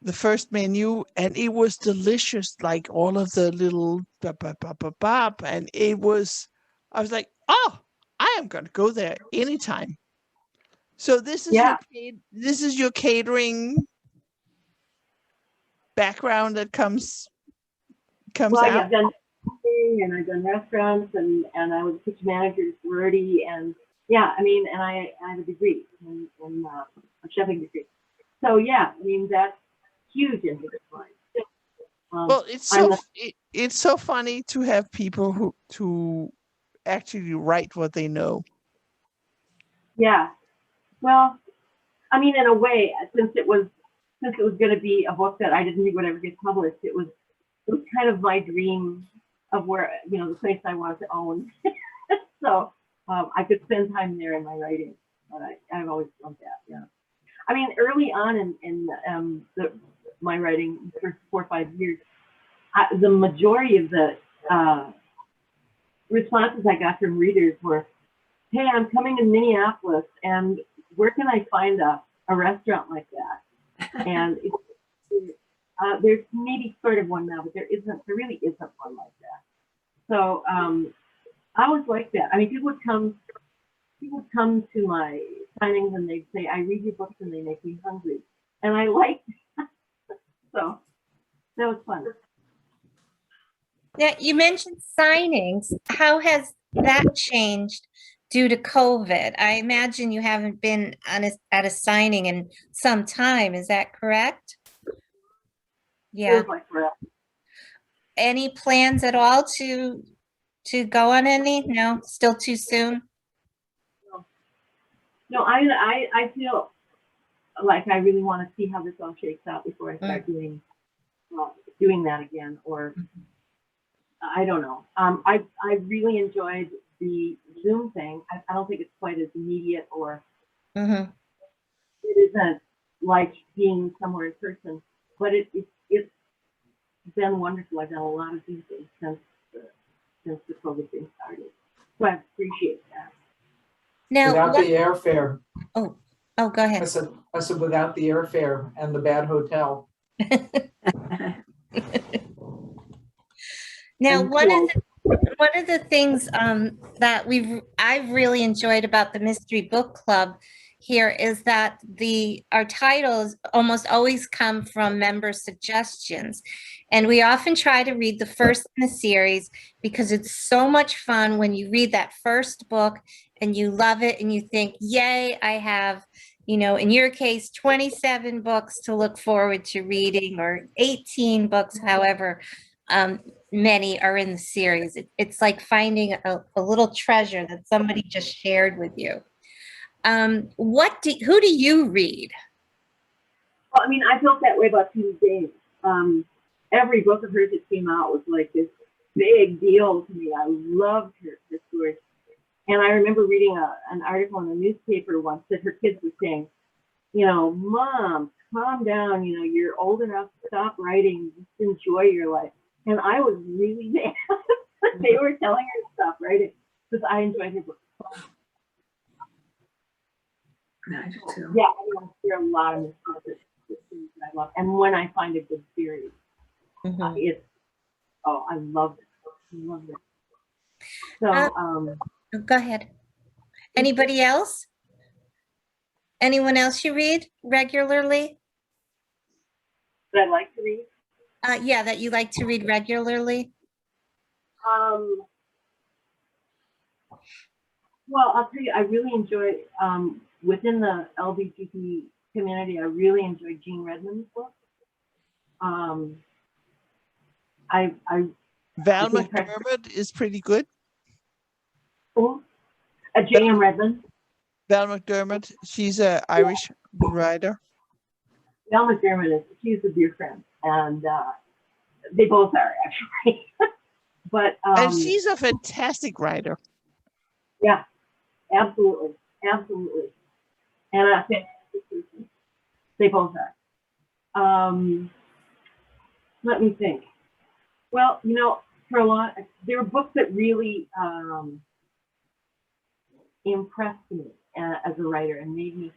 the first menu, and it was delicious, like all of the little and it was, I was like, oh, I am going to go there anytime. So this is your catering background that comes well, out. I've done and I've done restaurants, and I was a kitchen manager at sorority, and yeah, I mean, and I have a degree in a chefing degree. So yeah, I mean, that's huge interest of mine. Well, it's so funny to have people who actually write what they know. Yeah. Well, I mean, in a way, since it was going to be a book that I didn't think would ever get published, it was kind of my dream of where, the place I wanted to own. So I could spend time there in my writing, but I've always loved that. Yeah. I mean, early on in my writing, the first 4 or 5 years, the majority of the responses I got from readers were, "Hey, I'm coming to Minneapolis, and where can I find a restaurant like that?" And there's maybe sort of one now, but there really isn't one like that. So I always like that. I mean, people would come to my signings and they'd say, "I read your books and they make me hungry," and I like that. So that was fun. Now, you mentioned signings. How has that changed due to COVID? I imagine you haven't been at a signing in some time. Is that correct? Yeah. Any plans at all to go on any? No, still too soon? No, I feel like I really want to see how this all shakes out before I start doing that again, or I don't know. I really enjoyed the Zoom thing. I don't think it's quite as immediate, or it isn't like being somewhere in person, but it's been wonderful. I've done a lot of these things since the COVID thing started, so I appreciate that. Now, without the airfare. Oh, go ahead. I said without the airfare and the bad hotel. Now, one of the things that I've really enjoyed about the Mystery Book Club here is that our titles almost always come from member suggestions, and we often try to read the first in the series because it's so much fun when you read that first book and you love it and you think, "Yay, I have." In your case, 27 books to look forward to reading, or 18 books, however many are in the series. It's like finding a little treasure that somebody just shared with you. Who do you read? Well, I mean, I felt that way about Judy James. Every book of hers that came out was like this big deal to me. I loved her stories. And I remember reading an article in the newspaper once that her kids were saying, "Mom, calm down. You're old enough to stop writing. Just enjoy your life." And I was really mad that they were telling her to stop writing, because I enjoyed her book. Yeah, I do too. Yeah, I mean, there are a lot of misconceptions that I love. And when I find a good series, Mhm. it's, oh, I love it. I love it. So, Go ahead. Anybody else? Anyone else you read regularly? that I like to read. Yeah, that you like to read regularly? Well, I'll tell you, I really enjoy, within the LGBT community, I really enjoy Gene Redmond's book. I Val was impressed. McDermott is pretty good. Oh, J.M. Redmond. Val McDermott, she's a Irish writer. Val McDermott she's a dear friend, and they both are actually. But And she's a fantastic writer. yeah, absolutely, absolutely, and a fantastic person. They both are. Let me think. Well, you know, for a lot, there were books that really impressed me as a writer and made me.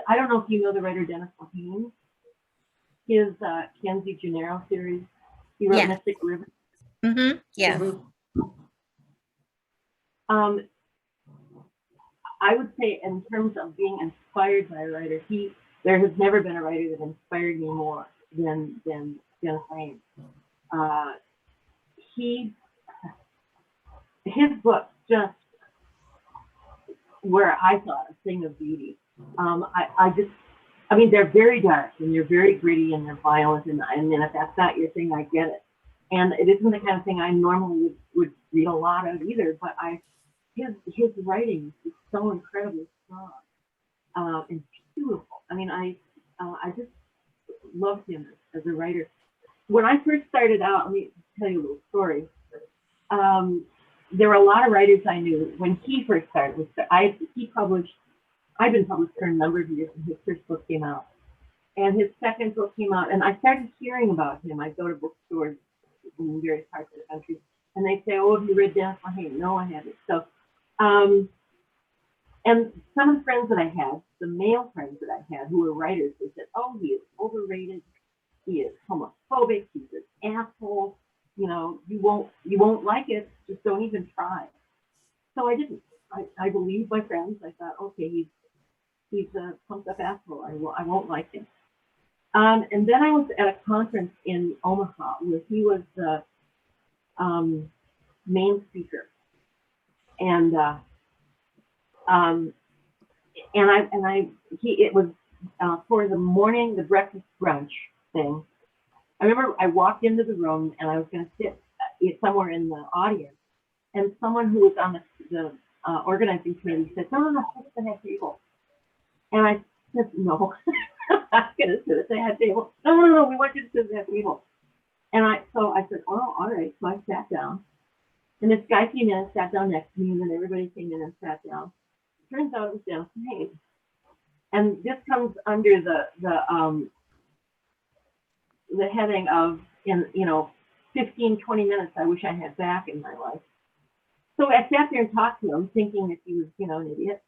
I don't know if you know the writer Dennis Lehane. His Kenzie Gennaro series. He wrote Yeah. Mystic River. Mm-hmm. Yeah. I would say, in terms of being inspired by a writer, there has never been a writer that inspired me more than Dennis Lehane. His books just where I thought a thing of beauty. I mean, they're very dark and they're very gritty and they're violent, and if that's not your thing, I get it. And it isn't the kind of thing I normally would read a lot of either, but his writing is so incredibly strong and beautiful. I mean, I just loved him as a writer. When I first started out, let me tell you a little story. There were a lot of writers I knew when he first started. I've been published for a number of years, and his first book came out. And his second book came out, and I started hearing about him. I'd go to bookstores in various parts of the country, and they'd say, "Oh, have you read Dennis Lehane?" No, I haven't. So, and some of the friends that I had, the male friends that I had who were writers, they said, "Oh, he is overrated. He is homophobic. He's an asshole. You know, you won't like it. Just don't even try." So I didn't. I believed my friends. I thought, okay, he's a pumped up asshole. I won't like him. And then I was at a conference in Omaha where he was the main speaker, and it was for the breakfast brunch thing. I remember I walked into the room and I was going to sit somewhere in the audience, and someone who was on the organizing committee said, "No, sit at the head table." And I said, "No, I'm not going to sit at the head table. No, we want you to sit at the head table." And so I said, "Oh, all right." So I sat down, and this guy came in and sat down next to me, and then everybody came in and sat down. Turns out it was Dennis Lehane. And this comes under the heading of, 15, 20 minutes I wish I had back in my life. So I sat there and talked to him, thinking that he was, an idiot.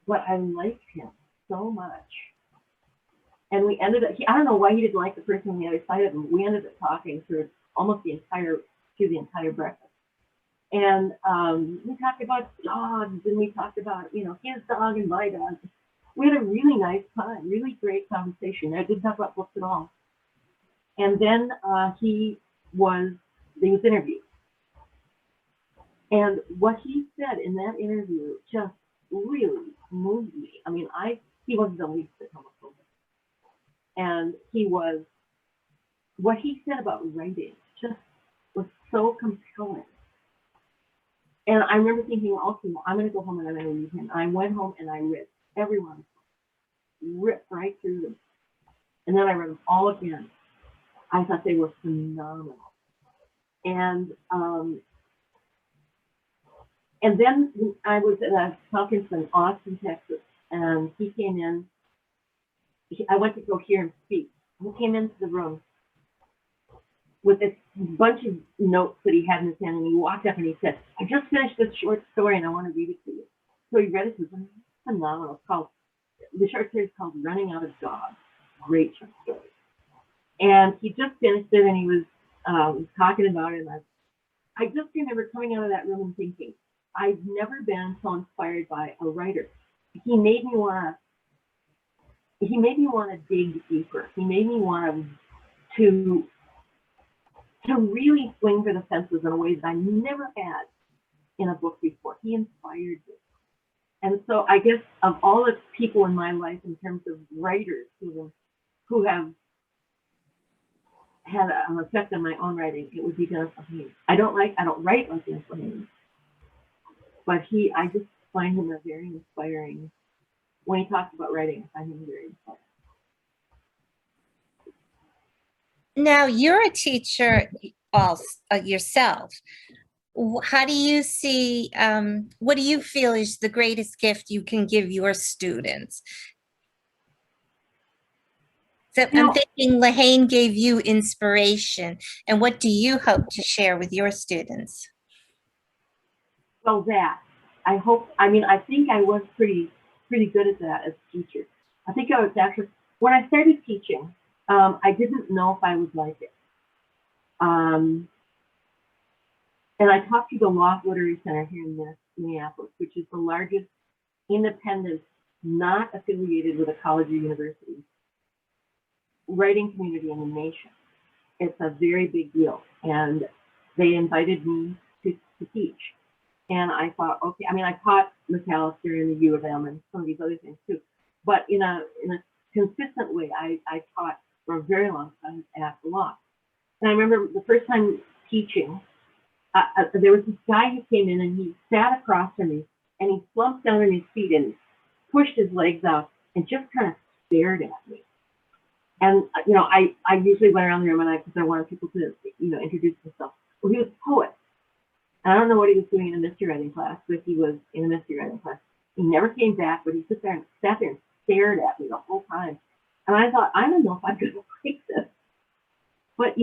But I liked him so much. And we ended up, I don't know why he didn't like the person on the other side of him. We ended up talking through almost the entire breakfast. And we talked about dogs, and we talked about, his dog and my dog. We had a really nice time, really great conversation. I didn't talk about books at all. And then he was interviewed. And what he said in that interview just really moved me. I mean, he wasn't the least bit homophobic. And what he said about writing just was so compelling. And I remember thinking, okay, well, I'm going to go home and I'm going to read him. And I went home and I read everyone, ripped right through them. And then I read them all again. I thought they were phenomenal. And then I was at a conference in Austin, Texas, and he came in. I went to go hear him speak. He came into the room with this bunch of notes that he had in his hand, and he walked up and he said, "I just finished this short story and I want to read it to you." So he read it to them. phenomenal. It's called, the short story is called Running Out of Dogs. Great short story. And he just finished it, and he was talking about it. And I just remember coming out of that room and thinking, I've never been so inspired by a writer. He made me want to dig deeper. He made me want to really swing for the fences in a way that I never had in a book before. He inspired me. And so I guess of all the people in my life in terms of writers who have had an effect on my own writing, it would be Dennis Lehane. I don't write like Dennis Lehane, but I just find him a very inspiring. When he talks about writing, I find him very inspiring. Now, you're a teacher also, yourself. How do you see, what do you feel is the greatest gift you can give your students? So I'm thinking Lehane gave you inspiration, and what do you hope to share with your students? Well, I think I was pretty good at that as a teacher. I think I was actually, when I started teaching, I didn't know if I would like it. And I talked to the Loft Literary Center here in Minneapolis, which is the largest independent, not affiliated with a college or university, writing community in the nation. It's a very big deal. And they invited me to teach. And I thought, okay, I taught McAllister in the U of M and some of these other things too. But in a consistent way, I taught for a very long time at the Loft. And I remember the first time teaching, there was this guy who came in and he sat across from me and he slumped down on his feet and pushed his legs out and just kind of stared at me. And, I usually went around the room because I wanted people to, introduce themselves. Well, he was a poet. And I don't know what he was doing in a mystery writing class, but he was in a mystery writing class. He never came back, but he sat there and stared at me the whole time. And I thought, I don't know if I'm going to like this. But,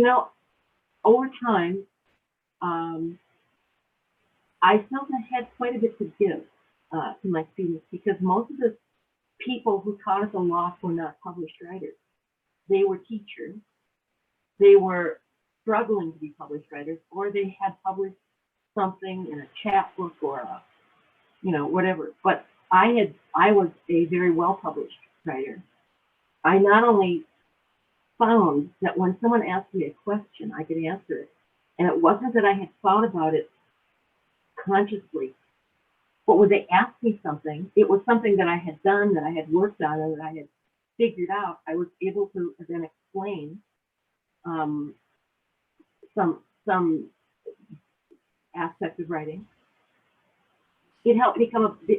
over time, I felt I had quite a bit to give to my students because most of the people who taught at the Loft were not published writers. They were teachers. They were struggling to be published writers, or they had published something in a chapbook or whatever. But I was a very well published writer. I not only found that when someone asked me a question, I could answer it. And it wasn't that I had thought about it consciously, but when they asked me something, it was something that I had done, that I had worked on, and that I had figured out. I was able to then explain some aspect of writing. It helped me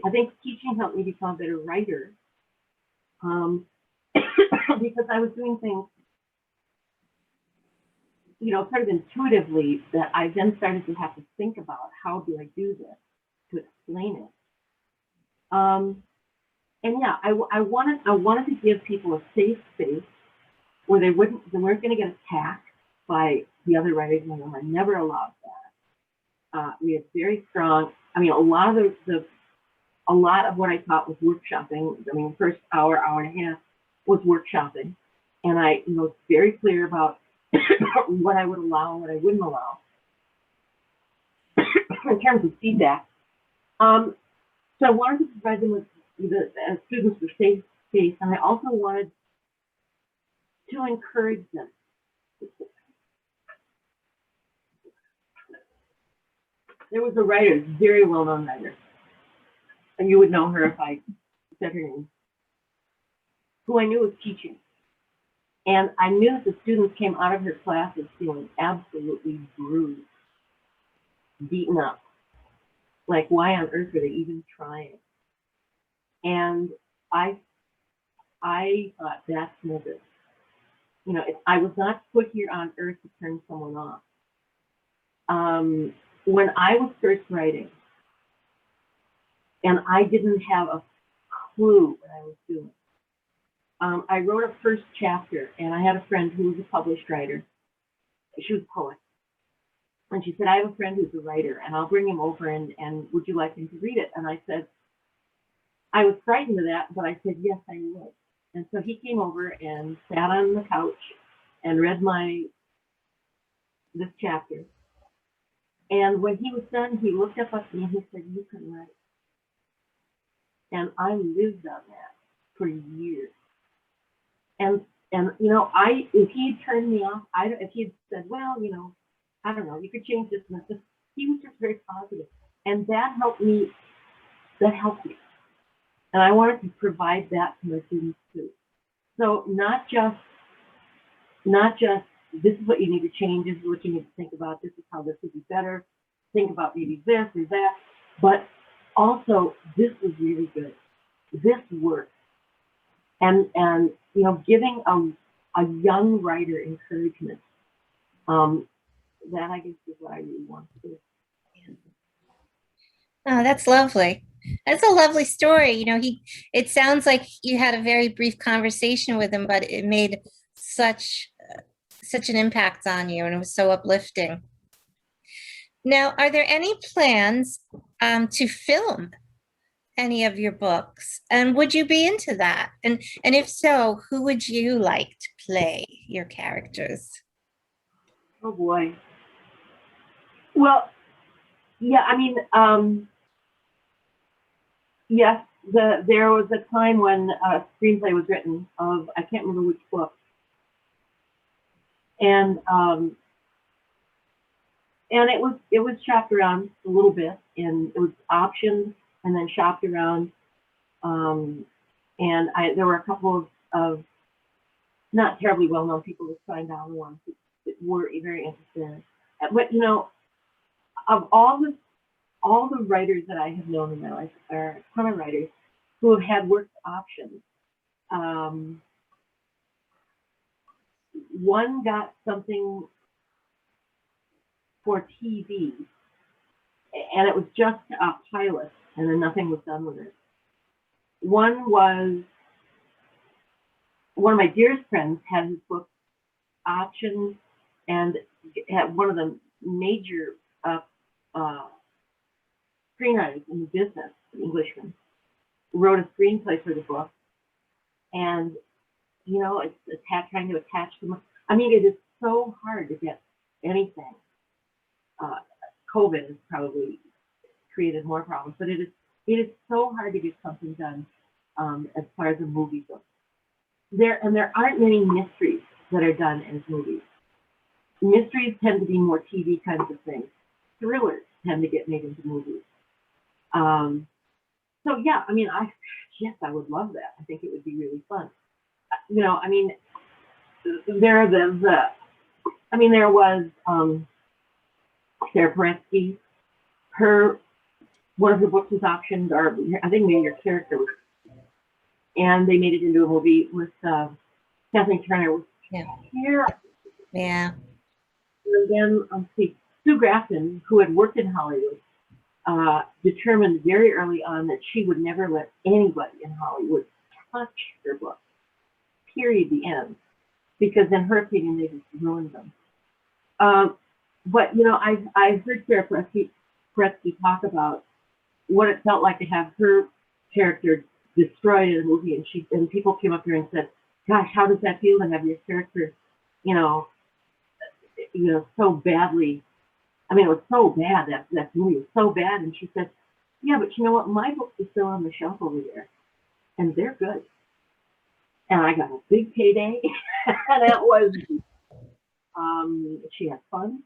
I think teaching helped me become a better writer because I was doing things, sort of intuitively that I then started to have to think about, how do I do this to explain it? And yeah, I wanted to give people a safe space where they weren't going to get attacked by the other writers in the room. I never allowed that. We had very strong. A lot of what I taught was workshopping. First hour and a half was workshopping, and I was very clear about what I would allow and what I wouldn't allow in terms of feedback. So I wanted to provide them with the students with safe space, and I also wanted to encourage them. There was a writer, very well-known writer, and you would know her if I said her name, who I knew was teaching. And I knew that the students came out of her classes feeling absolutely bruised, beaten up. Like, why on earth are they even trying? And I thought, that's no good. I was not put here on earth to turn someone off. When I was first writing, and I didn't have a clue what I was doing, I wrote a first chapter, and I had a friend who was a published writer. She was a poet. And she said, I have a friend who's a writer, and I'll bring him over, and would you like him to read it? And I said, I was frightened of that, but I said, yes, I would. And so he came over and sat on the couch and read this chapter. And when he was done, he looked up at me and he said, you can write. And I lived on that for years. And if he had turned me off, if he had said, well, I don't know, you could change this and this, he was just very positive. And that helped me. And I wanted to provide that to my students too. So not just this is what you need to change, this is what you need to think about, this is how this would be better, think about maybe this or that, but also this was really good, this worked, and giving a young writer encouragement, that I guess is what I really want to do. Oh, that's lovely. That's a lovely story. It sounds like you had a very brief conversation with him, but it made such an impact on you, and it was so uplifting. Now, are there any plans to film any of your books? And would you be into that? And if so, who would you like to play your characters? Oh boy. Well, yeah, I mean, yes, there was a time when a screenplay was written of, I can't remember which book, and it was shopped around a little bit, and it was optioned and then shopped around, and there were a couple of not terribly well-known people that signed on the ones that were very interested in it. But of all the writers that I have known in my life are a ton of writers who have had work options. One got something for TV, and it was just a pilot, and then nothing was done with it. One of my dearest friends had his book optioned, and had one of the major screenwriters in the business, an Englishman, wrote a screenplay for the book, and it's trying to attach them. I mean, it is so hard to get anything. COVID has probably created more problems, but it is so hard to get something done as far as a movie goes. There aren't many mysteries that are done as movies. Mysteries tend to be more TV kinds of things. Thrillers tend to get made into movies. So yeah, I mean, I would love that. I think it would be really fun. I mean, there was Sarah Paretsky. One of her books was optioned, or I think maybe her character was, and they made it into a movie with Kathleen Turner. Yeah. Yeah. And then Sue Grafton, who had worked in Hollywood, determined very early on that she would never let anybody in Hollywood touch her book. Period. The end. Because in her opinion, they just ruined them. But I've heard Sarah Paretsky talk about what it felt like to have her character destroyed in a movie, and people came up to her and said, "Gosh, how does that feel to have your character, so badly?" I mean, it was so bad, that movie was so bad. And she said, "Yeah, but you know what? My books are still on the shelf over there, and they're good. And I got a big payday, and it was, she had fun,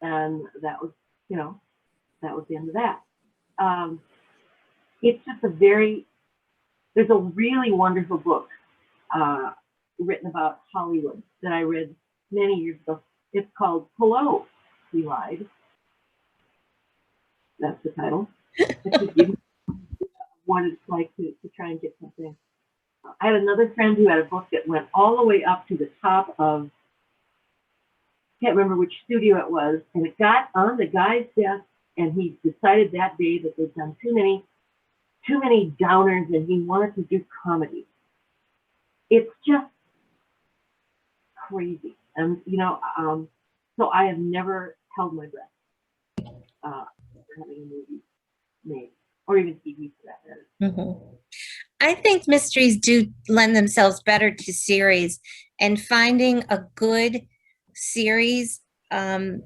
and that was the end of that." It's just there's a really wonderful book written about Hollywood that I read many years ago. It's called Hello, We Lied. That's the title. What it's like to try and get something. I had another friend who had a book that went all the way up to the top of, I can't remember which studio it was, and it got on the guy's desk, and he decided that day that they'd done too many downers, and he wanted to do comedy. It's just crazy. And so I have never held my breath for having a movie made, or even TV for that matter. Mm-hmm. I think mysteries do lend themselves better to series, and finding a good series to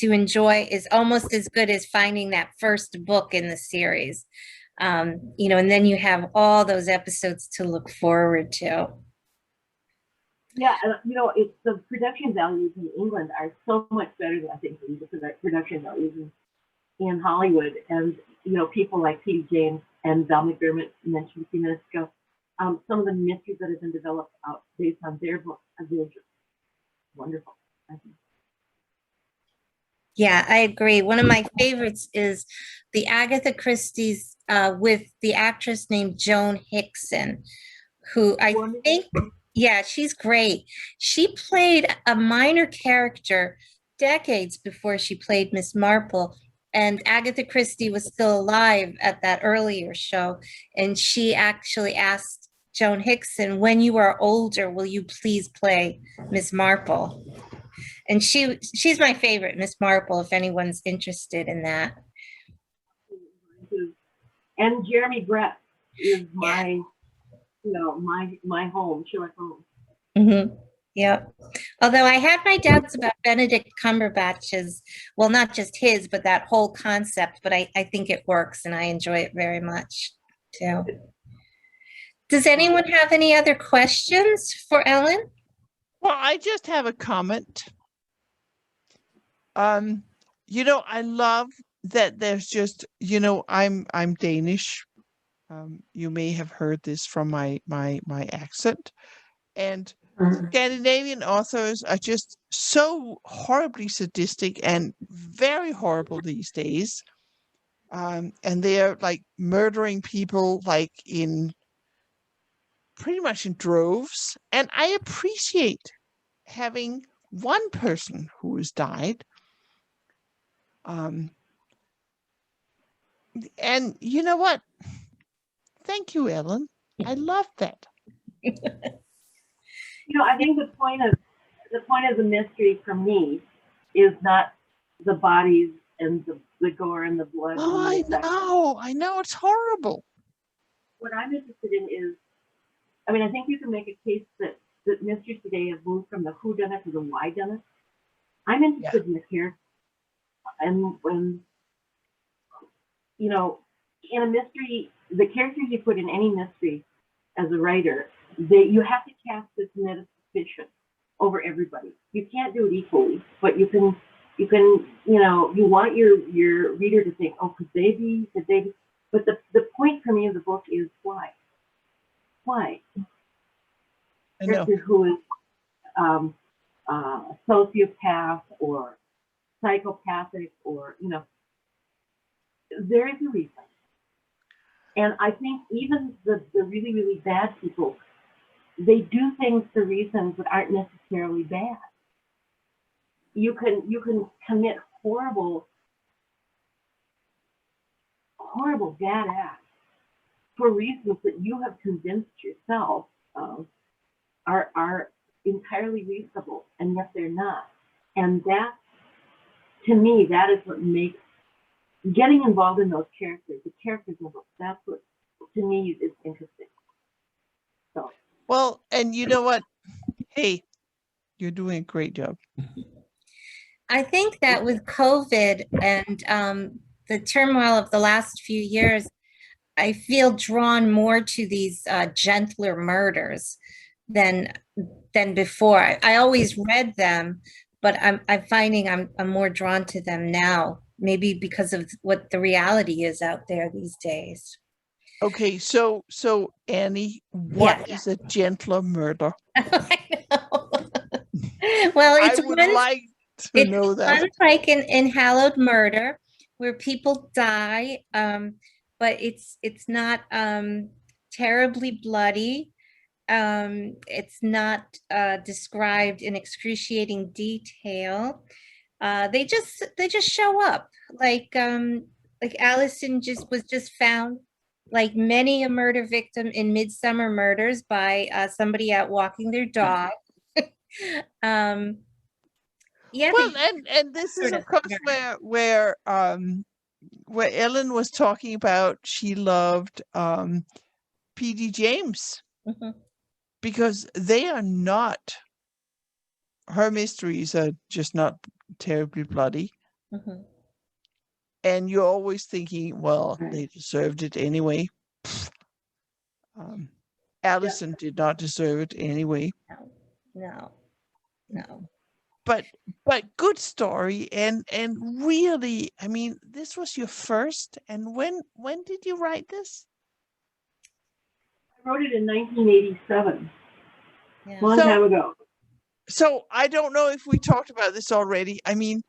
enjoy is almost as good as finding that first book in the series. And then you have all those episodes to look forward to. Yeah, it's the production values in England are so much better than I think than the production values in Hollywood. And people like P.D. James and Val McDermott mentioned a few minutes ago. Some of the mysteries that have been developed out based on their books are just wonderful, I think. Yeah, I agree. One of my favorites is the Agatha Christie's with the actress named Joan Hickson, who I think, yeah, she's great. She played a minor character decades before she played Miss Marple, and Agatha Christie was still alive at that earlier show, and she actually asked Joan Hickson, "When you are older, will you please play Miss Marple?" And she's my favorite, Miss Marple, if anyone's interested in that. And Jeremy Brett is my home, Sherlock Holmes. Mm-hmm. Yep. Although I had my doubts about Benedict Cumberbatch's, well, not just his, but that whole concept, but I think it works and I enjoy it very much too. Does anyone have any other questions for Ellen? Well, I just have a comment. I love that there's just, I'm Danish. You may have heard this from my accent. And Scandinavian authors are just so horribly sadistic and very horrible these days. And they're like murdering people like pretty much in droves. And I appreciate having one person who has died. And you know what? Thank you, Ellen. I love that. I think the point of the mystery for me is not the bodies and the gore and the blood. Oh, I know, it's horrible. What I'm interested in is, I think you can make a case that mysteries today have moved from the whodunit to the whydunit. I'm interested in the character, and when in a mystery, the characters you put in any mystery as a writer, you have to cast this net of suspicion over everybody. You can't do it equally, but you can, you want your reader to think, oh, could they be? But the point for me of the book is why? Why? I know. Who is sociopath or psychopathic or, there is a reason. And I think even the really, really bad people, they do things for reasons that aren't necessarily bad. You can commit horrible bad acts for reasons that you have convinced yourself are entirely reasonable, and yet they're not. And that, to me, that is what makes getting involved in those characters, the characters of books, that's what, to me, is interesting. So. Well, and you know what? Hey, you're doing a great job. I think that with COVID and the turmoil of the last few years, I feel drawn more to these gentler murders than before. I always read them, but I'm finding I'm more drawn to them now, maybe because of what the reality is out there these days. Okay, so Annie, what is a gentler murder? I know. Well, I would like to know that. It's like in Hallowed Murder, where people die, but it's not terribly bloody. It's not described in excruciating detail. They just show up, like Allison was just found, like many a murder victim in Midsummer Murders, by somebody out walking their dog. Yeah. Well, and this is of course where Ellen was talking about she loved P.D. James, Mhm, because they are not, her mysteries are just not terribly bloody. mhm. And you're always thinking, well, Right. they deserved it anyway. Allison did not deserve it anyway. No, no. But good story, and really, I mean, this was your first. And when did you write this? I wrote it in 1987, Yeah. long So time ago. so I don't know if we talked about this already. I mean,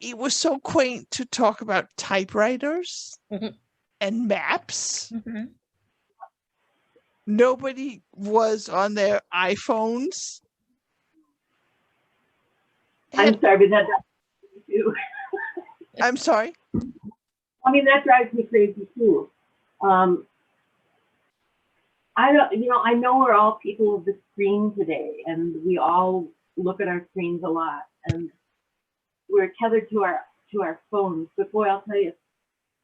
it was so quaint to talk about typewriters Mhm, and maps. mhm. Nobody was on their iPhones. I'm sorry, but that drives me too. I'm sorry. I mean, that drives me crazy too. I don't, I know we're all people of the screen today, and we all look at our screens a lot, and we're tethered to our phones. But boy, I'll tell you,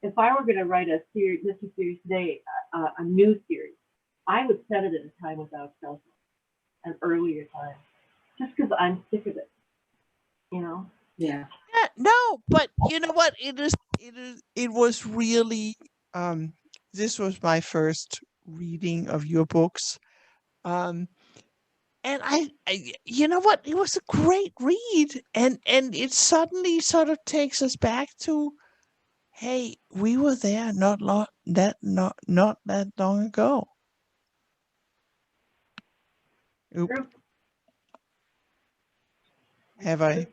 if I were going to write a series, mystery series today, a new series, I would set it at a time without cell phone, an earlier time, just because I'm sick of it. Yeah. Yeah, no, but you know what? It was really, this was my first reading of your books. And you know what? It was a great read, and it suddenly sort of takes us back to, hey, we were there not that long ago. Oop, True. have I?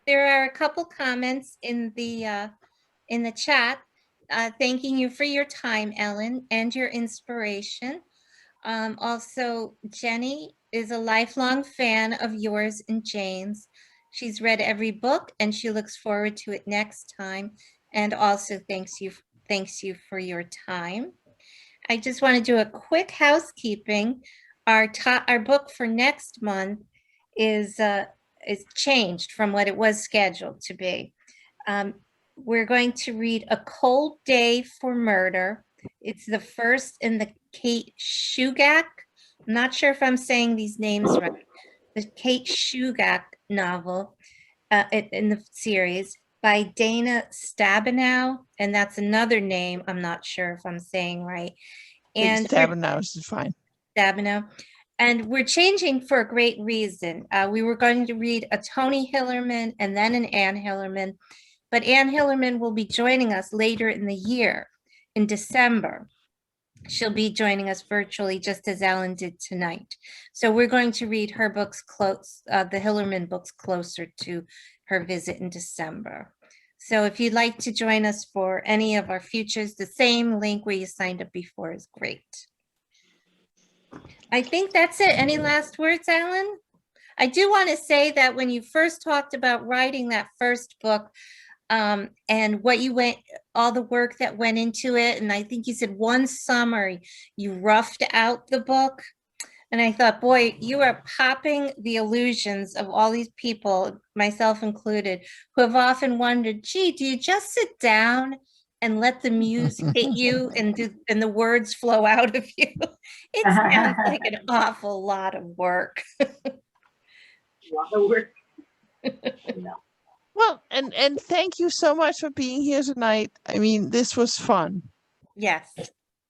There are a couple comments in the chat, thanking you for your time, Ellen, and your inspiration. Also, Jenny is a lifelong fan of yours and Jane's. She's read every book and she looks forward to it next time. And also thanks you for your time. I just want to do a quick housekeeping. Our book for next month is changed from what it was scheduled to be. We're going to read A Cold Day for Murder. It's the first in the Kate Shugak. I'm not sure if I'm saying these names right. The Kate Shugak novel in the series by Dana Stabenow, and that's another name I'm not sure if I'm saying right. And Stabenow is fine. Stabenow. And we're changing for a great reason. We were going to read a Tony Hillerman and then an Anne Hillerman, but Anne Hillerman will be joining us later in the year, in December. She'll be joining us virtually, just as Ellen did tonight. So we're going to read her books close, the Hillerman books, closer to her visit in December. So if you'd like to join us for any of our futures, the same link where you signed up before is great. I think that's it. Any last words, Alan? I do want to say that when you first talked about writing that first book, and what you all the work that went into it, and I think you said one summer you roughed out the book, and I thought, boy, you are popping the illusions of all these people, myself included, who have often wondered, gee, do you just sit down and let the muse hit you and the words flow out of you? It sounds like an awful lot of work. No. Well, and thank you so much for being here tonight. I mean, this was fun. Yes.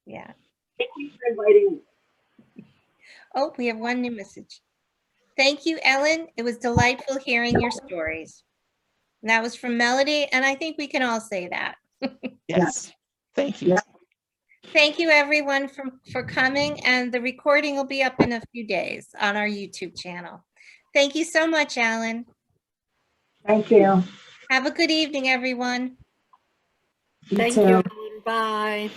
Yeah. Thank you for inviting me. Oh, we have one new message. Thank you, Ellen. It was delightful hearing your stories. And that was from Melody, and I think we can all say that. Yes. Thank you. Thank you, everyone, for coming, and the recording will be up in a few days on our YouTube channel. Thank you so much, Alan. Thank you. Have a good evening, everyone. Thank you. Bye.